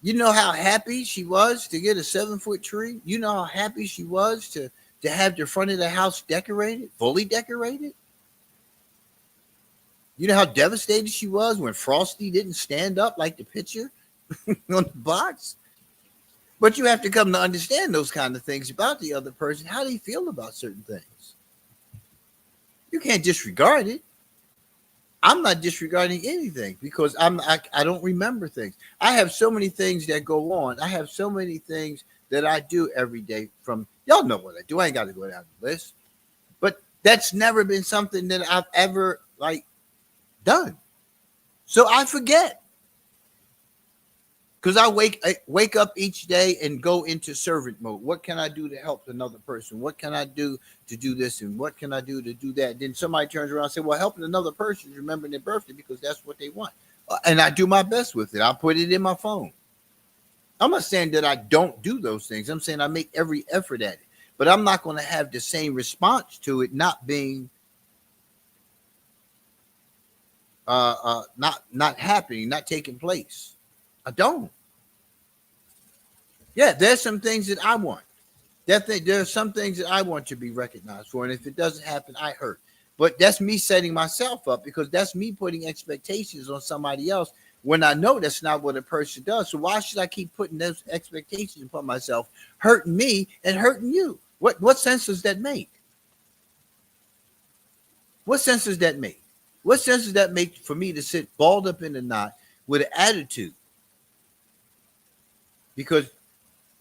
You know how happy she was to get a 7-foot tree? You know how happy she was to have the front of the house decorated, fully decorated? You know how devastated she was when Frosty didn't stand up like the picture on the box? But you have to come to understand those kind of things about the other person, how they feel about certain things. You can't disregard it. I'm not disregarding anything because I don't remember things. I have so many things that go on. I have so many things that I do every day from y'all know what I do. I ain't got to go down the list. But that's never been something that I've ever like done. So I forget. Because I wake up each day and go into servant mode. What can I do to help another person? What can I do to do this? And what can I do to do that? Then somebody turns around and says, well, helping another person is remembering their birthday because that's what they want. And I do my best with it. I put it in my phone. I'm not saying that I don't do those things. I'm saying I make every effort at it. But I'm not going to have the same response to it not being not happening, not taking place. I don't. Yeah, there's some things that I want. There are some things that I want to be recognized for, and if it doesn't happen, I hurt. But that's me setting myself up because that's me putting expectations on somebody else when I know that's not what a person does. So why should I keep putting those expectations upon myself, hurting me and hurting you? What sense does that make? What sense does that make? What sense does that make for me to sit balled up in the knot with an attitude? Because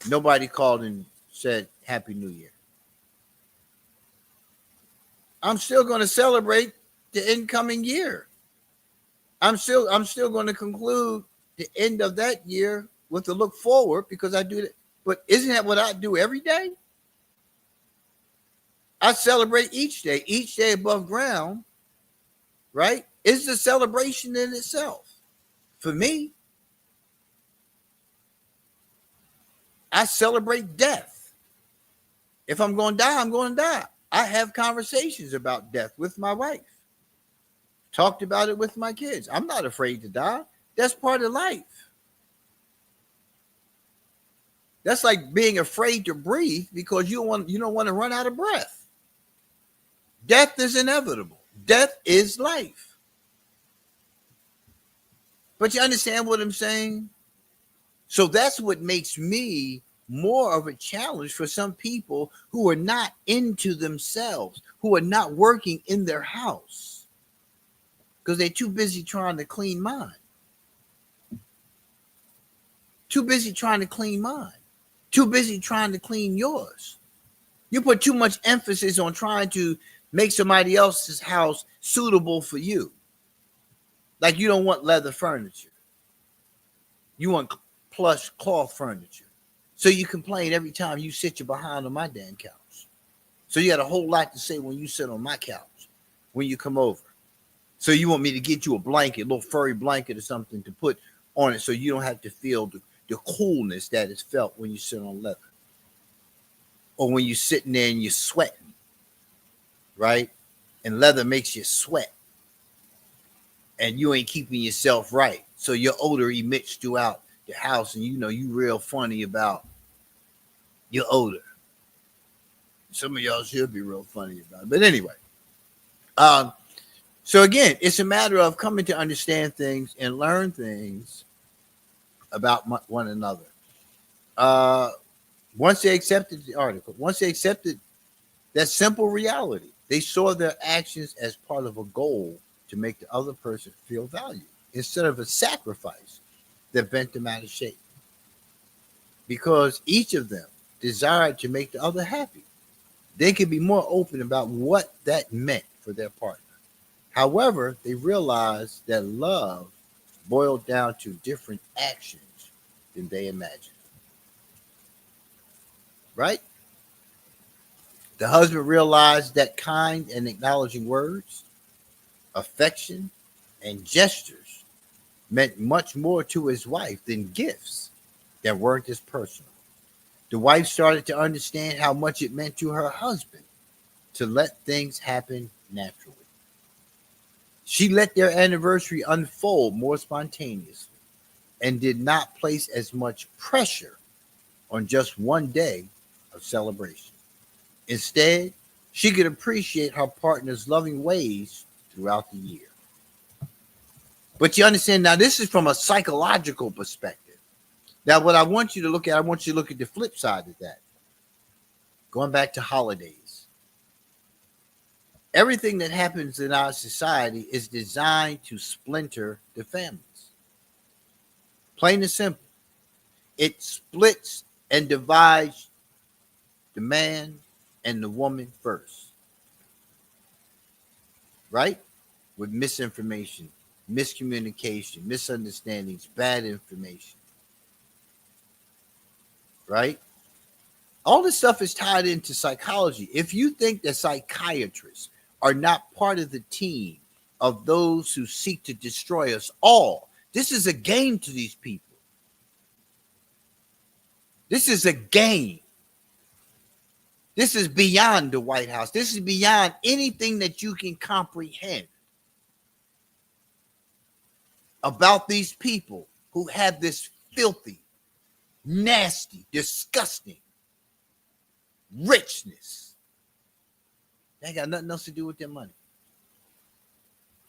nobody called and said Happy New Year. I'm still going to celebrate the incoming year. I'm still going to conclude the end of that year with a look forward because I do that. But isn't that what I do every day? I celebrate each day above ground, right? Is a celebration in itself. For me, I celebrate death. If I'm going to die, I'm going to die. I have conversations about death with my wife. Talked about it with my kids. I'm not afraid to die. That's part of life. That's like being afraid to breathe because you don't want to run out of breath. Death is inevitable. Death is life. But you understand what I'm saying? So that's what makes me more of a challenge for some people who are not into themselves, who are not working in their house because they're too busy trying to clean mine. Too busy trying to clean mine. Too busy trying to clean yours. You put too much emphasis on trying to make somebody else's house suitable for you. Like you don't want leather furniture. You want plush cloth furniture. So you complain every time you sit your behind on my damn couch. So you got a whole lot to say when you sit on my couch, when you come over. So you want me to get you a blanket, a little furry blanket or something to put on it so you don't have to feel the coolness that is felt when you sit on leather. Or when you're sitting there and you're sweating, right? And leather makes you sweat. And you ain't keeping yourself right. So your odor emits throughout the house and you real funny about your odor. Some of y'all should be real funny about it. But anyway, so again, it's a matter of coming to understand things and learn things about one another. Once they accepted the article, once they accepted that simple reality, they saw their actions as part of a goal to make the other person feel valued instead of a sacrifice that bent them out of shape. Because each of them desired to make the other happy. They could be more open about what that meant for their partner, However, they realized that love boiled down to different actions than they imagined. Right? The husband realized that kind and acknowledging words, affection, and gestures meant much more to his wife than gifts that weren't as personal. The wife started to understand how much it meant to her husband to let things happen naturally. She let their anniversary unfold more spontaneously and did not place as much pressure on just one day of celebration. Instead, she could appreciate her partner's loving ways throughout the year. But you understand now, this is from a psychological perspective. Now, what I want you to look at, I want you to look at the flip side of that. Going back to holidays. Everything that happens in our society is designed to splinter the families. Plain and simple. It splits and divides the man and the woman first. Right? With misinformation, miscommunication, misunderstandings, bad information. Right? All this stuff is tied into psychology. If you think that psychiatrists are not part of the team of those who seek to destroy us all, this is a game to these people. This is a game. This is beyond the White House. This is beyond anything that you can comprehend about these people who have this filthy, nasty, disgusting richness. They ain't got nothing else to do with their money.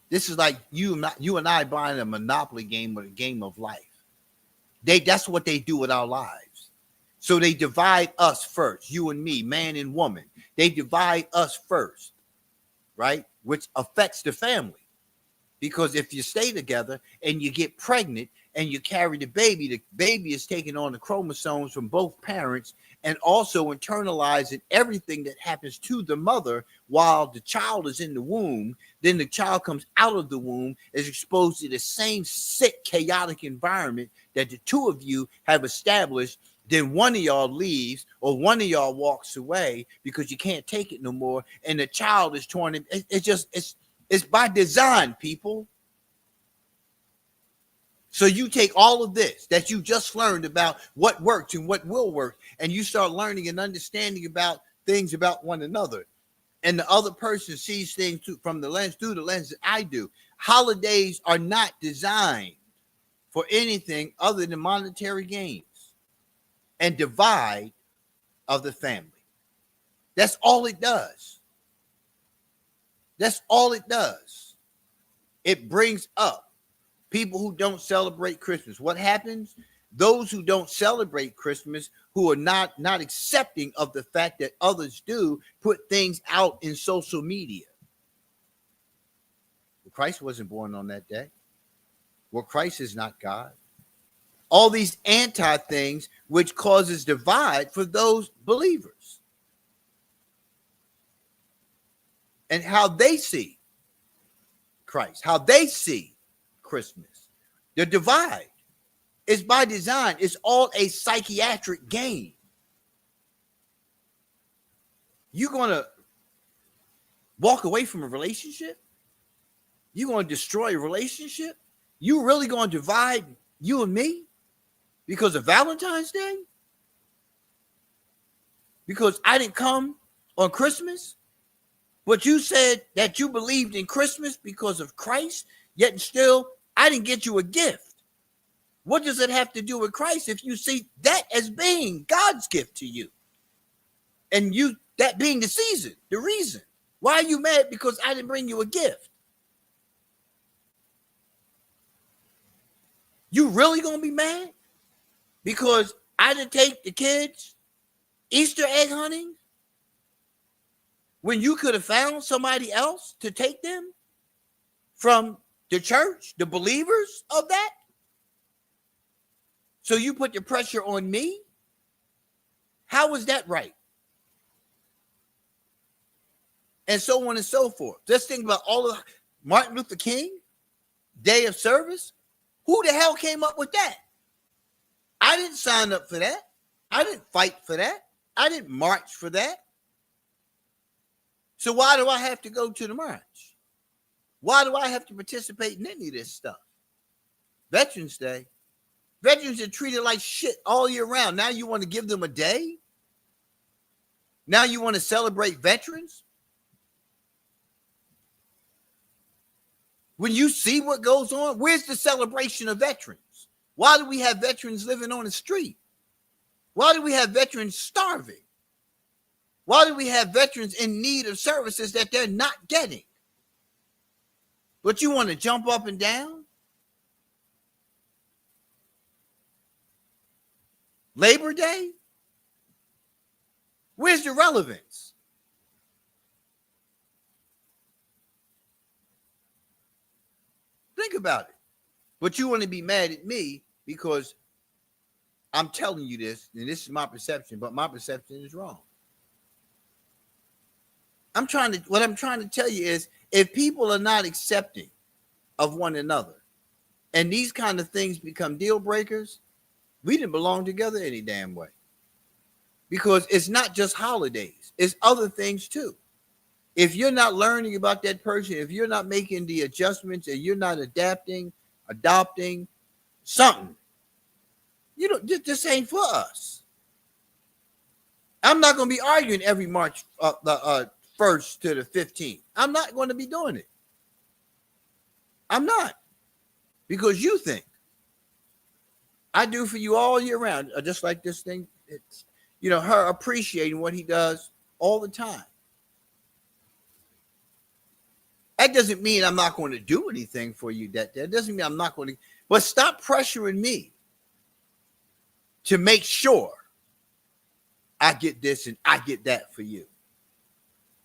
This is like you and I buying a Monopoly game or a game of life. That's what they do with our lives. So they divide us first, you and me, man and woman. They divide us first, right? Which affects the family. Because if you stay together and you get pregnant and you carry the baby is taking on the chromosomes from both parents and also internalizing everything that happens to the mother while the child is in the womb. Then the child comes out of the womb, is exposed to the same sick, chaotic environment that the two of you have established. Then one of y'all leaves or one of y'all walks away because you can't take it no more. And the child is torn. It's by design, people. So you take all of this that you just learned about what works and what will work, and you start learning and understanding about things about one another. And the other person sees things through the lens that I do. Holidays are not designed for anything other than monetary gains and divide of the family. That's all it does. That's all it does. It brings up people who don't celebrate Christmas. What happens? Those who don't celebrate Christmas, who are not accepting of the fact that others do, put things out in social media. Well, Christ wasn't born on that day. Well, Christ is not God. All these anti things which causes divide for those believers. And how they see Christ, how they see Christmas. The divide is by design. It's all a psychiatric game. You're going to walk away from a relationship? You're going to destroy a relationship? You really going to divide you and me because of Valentine's Day? Because I didn't come on Christmas? But you said that you believed in Christmas because of Christ, yet still I didn't get you a gift. What does it have to do with Christ if you see that as being God's gift to you? And you, that being the season, the reason. Why are you mad because I didn't bring you a gift? You really gonna be mad because I didn't take the kids Easter egg hunting when you could have found somebody else to take them from the church, the believers of that? So you put the pressure on me? How is that right? And so on and so forth. Just think about all of Martin Luther King, Day of Service. Who the hell came up with that? I didn't sign up for that. I didn't fight for that. I didn't march for that. So why do I have to go to the march? Why do I have to participate in any of this stuff? Veterans Day. Veterans are treated like shit all year round. Now you want to give them a day? Now you want to celebrate veterans? When you see what goes on, where's the celebration of veterans? Why do we have veterans living on the street? Why do we have veterans starving? Why do we have veterans in need of services that they're not getting? But you want to jump up and down? Labor Day? Where's the relevance? Think about it. But you want to be mad at me because I'm telling you this, and this is my perception, but my perception is wrong. What I'm trying to tell you is, if people are not accepting of one another and these kind of things become deal breakers, we didn't belong together any damn way. Because it's not just holidays, it's other things too. If you're not learning about that person, if you're not making the adjustments and you're not adapting, adopting something, you know, this ain't for us. I'm not going to be arguing every March the 1st to the 15th. I'm not going to be doing it. I'm not. Because you think. I do for you all year round, just like this thing. It's, you know, her appreciating what he does all the time. That doesn't mean I'm not going to do anything for you. That doesn't mean I'm not going to. But stop pressuring me to make sure I get this and I get that for you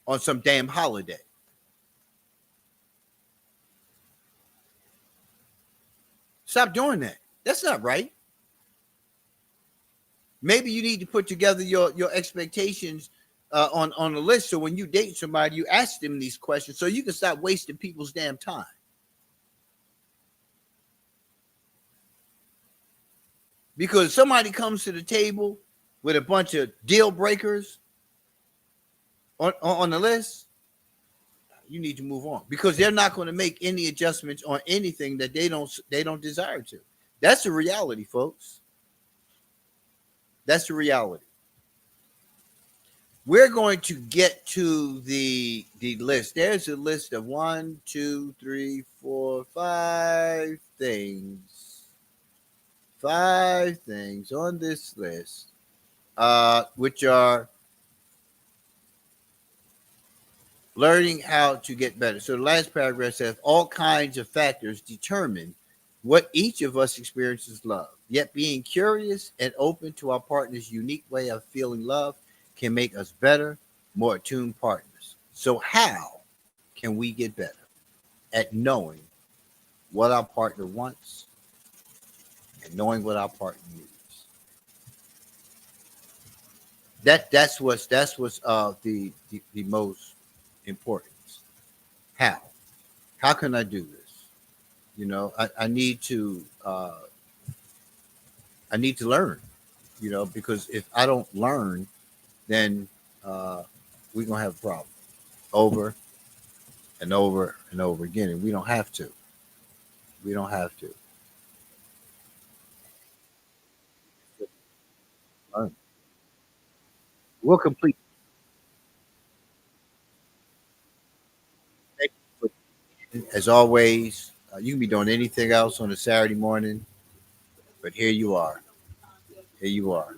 on some damn holiday. Stop doing that. That's not right. Maybe you need to put together your expectations on a list, so when you date somebody, you ask them these questions so you can stop wasting people's damn time. Because somebody comes to the table with a bunch of deal breakers on the list, you need to move on, because they're not going to make any adjustments on anything that they don't desire to. That's the reality, folks. That's the reality. We're going to get to the list. There's a list of 1, 2, 3, 4, 5 things. 5 things on this list, which are learning how to get better. So the last paragraph says all kinds of factors determine what each of us experiences love. Yet being curious and open to our partner's unique way of feeling love can make us better, more attuned partners. So how can we get better at knowing what our partner wants and knowing what our partner needs? That's what's the most important. How can I do this? You know, I need to learn, you know, because if I don't learn, then we're gonna have a problem over and over and over again, and we don't have to. We don't have to learn. We'll complete. As always, you can be doing anything else on a Saturday morning, but here you are. Here you are.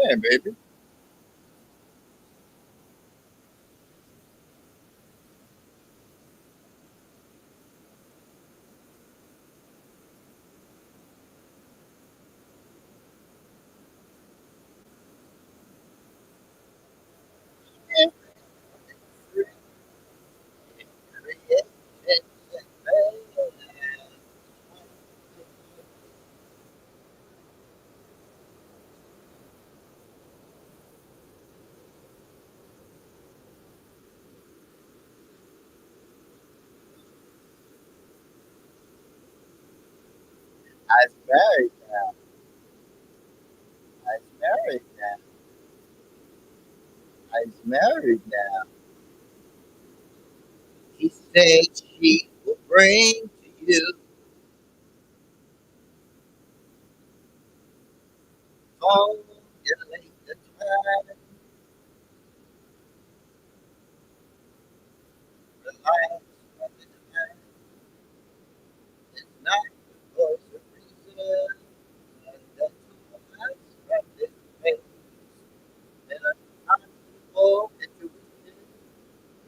man, baby. I was married now. I was married now. I was married now. He said she will bring to you all your late time, relax on the time. It's not the voice of reason, and that's what from this place. And uncomfortable intuition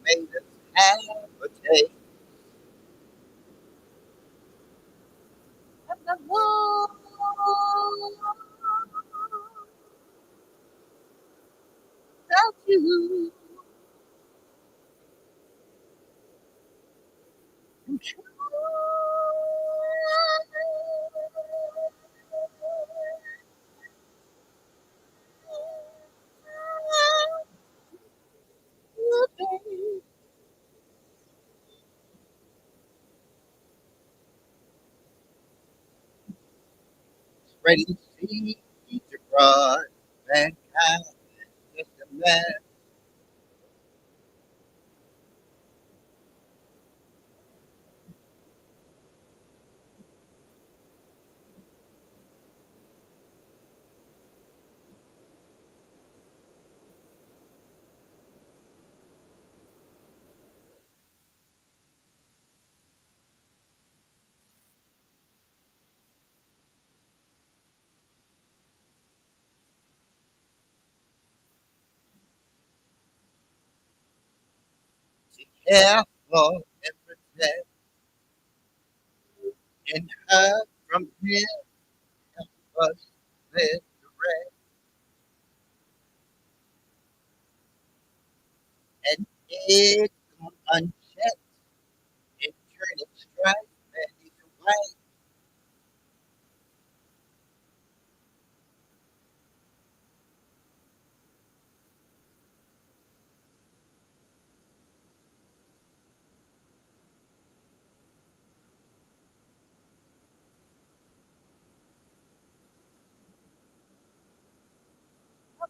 made us have a taste. And the world without you. Ready to see each abroad, mankind, just a man. Be careful and protect in her from him, us live direct, and it unchecked in turning strife and either way.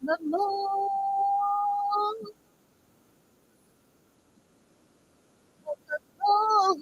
The Lord, the Lord,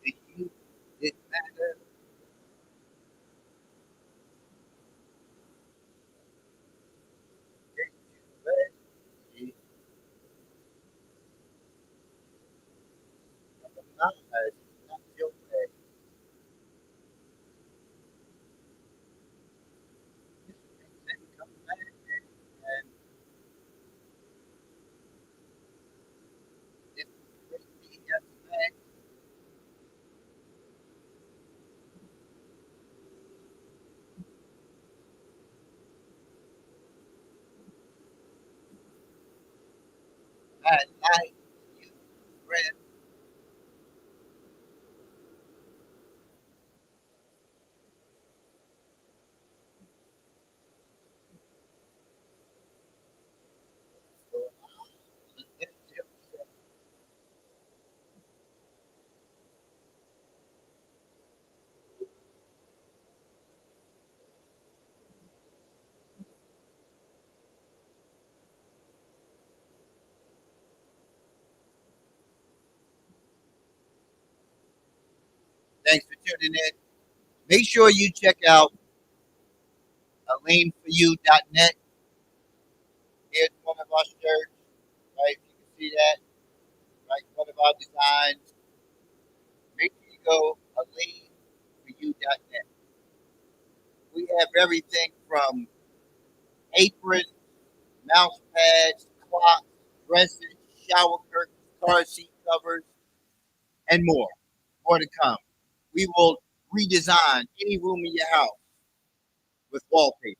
to you it matters. Did you let me compromise? Not your way. This makes it come back and it could be yesterday. I like you, friend. So I'll let you say, tuning in. Make sure you check out AleneForYou.net. Here's one of our shirts, right? You can see that, right? One of our designs. Make sure you go AleneForYou.net. We have everything from aprons, mouse pads, clocks, dresses, shower curtains, car seat covers, and more. More to come. We will redesign any room in your house with wallpaper.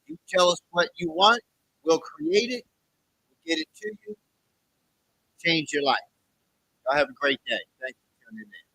You tell us what you want, we'll create it, we'll get it to you, change your life. Y'all have a great day. Thank you for tuning in.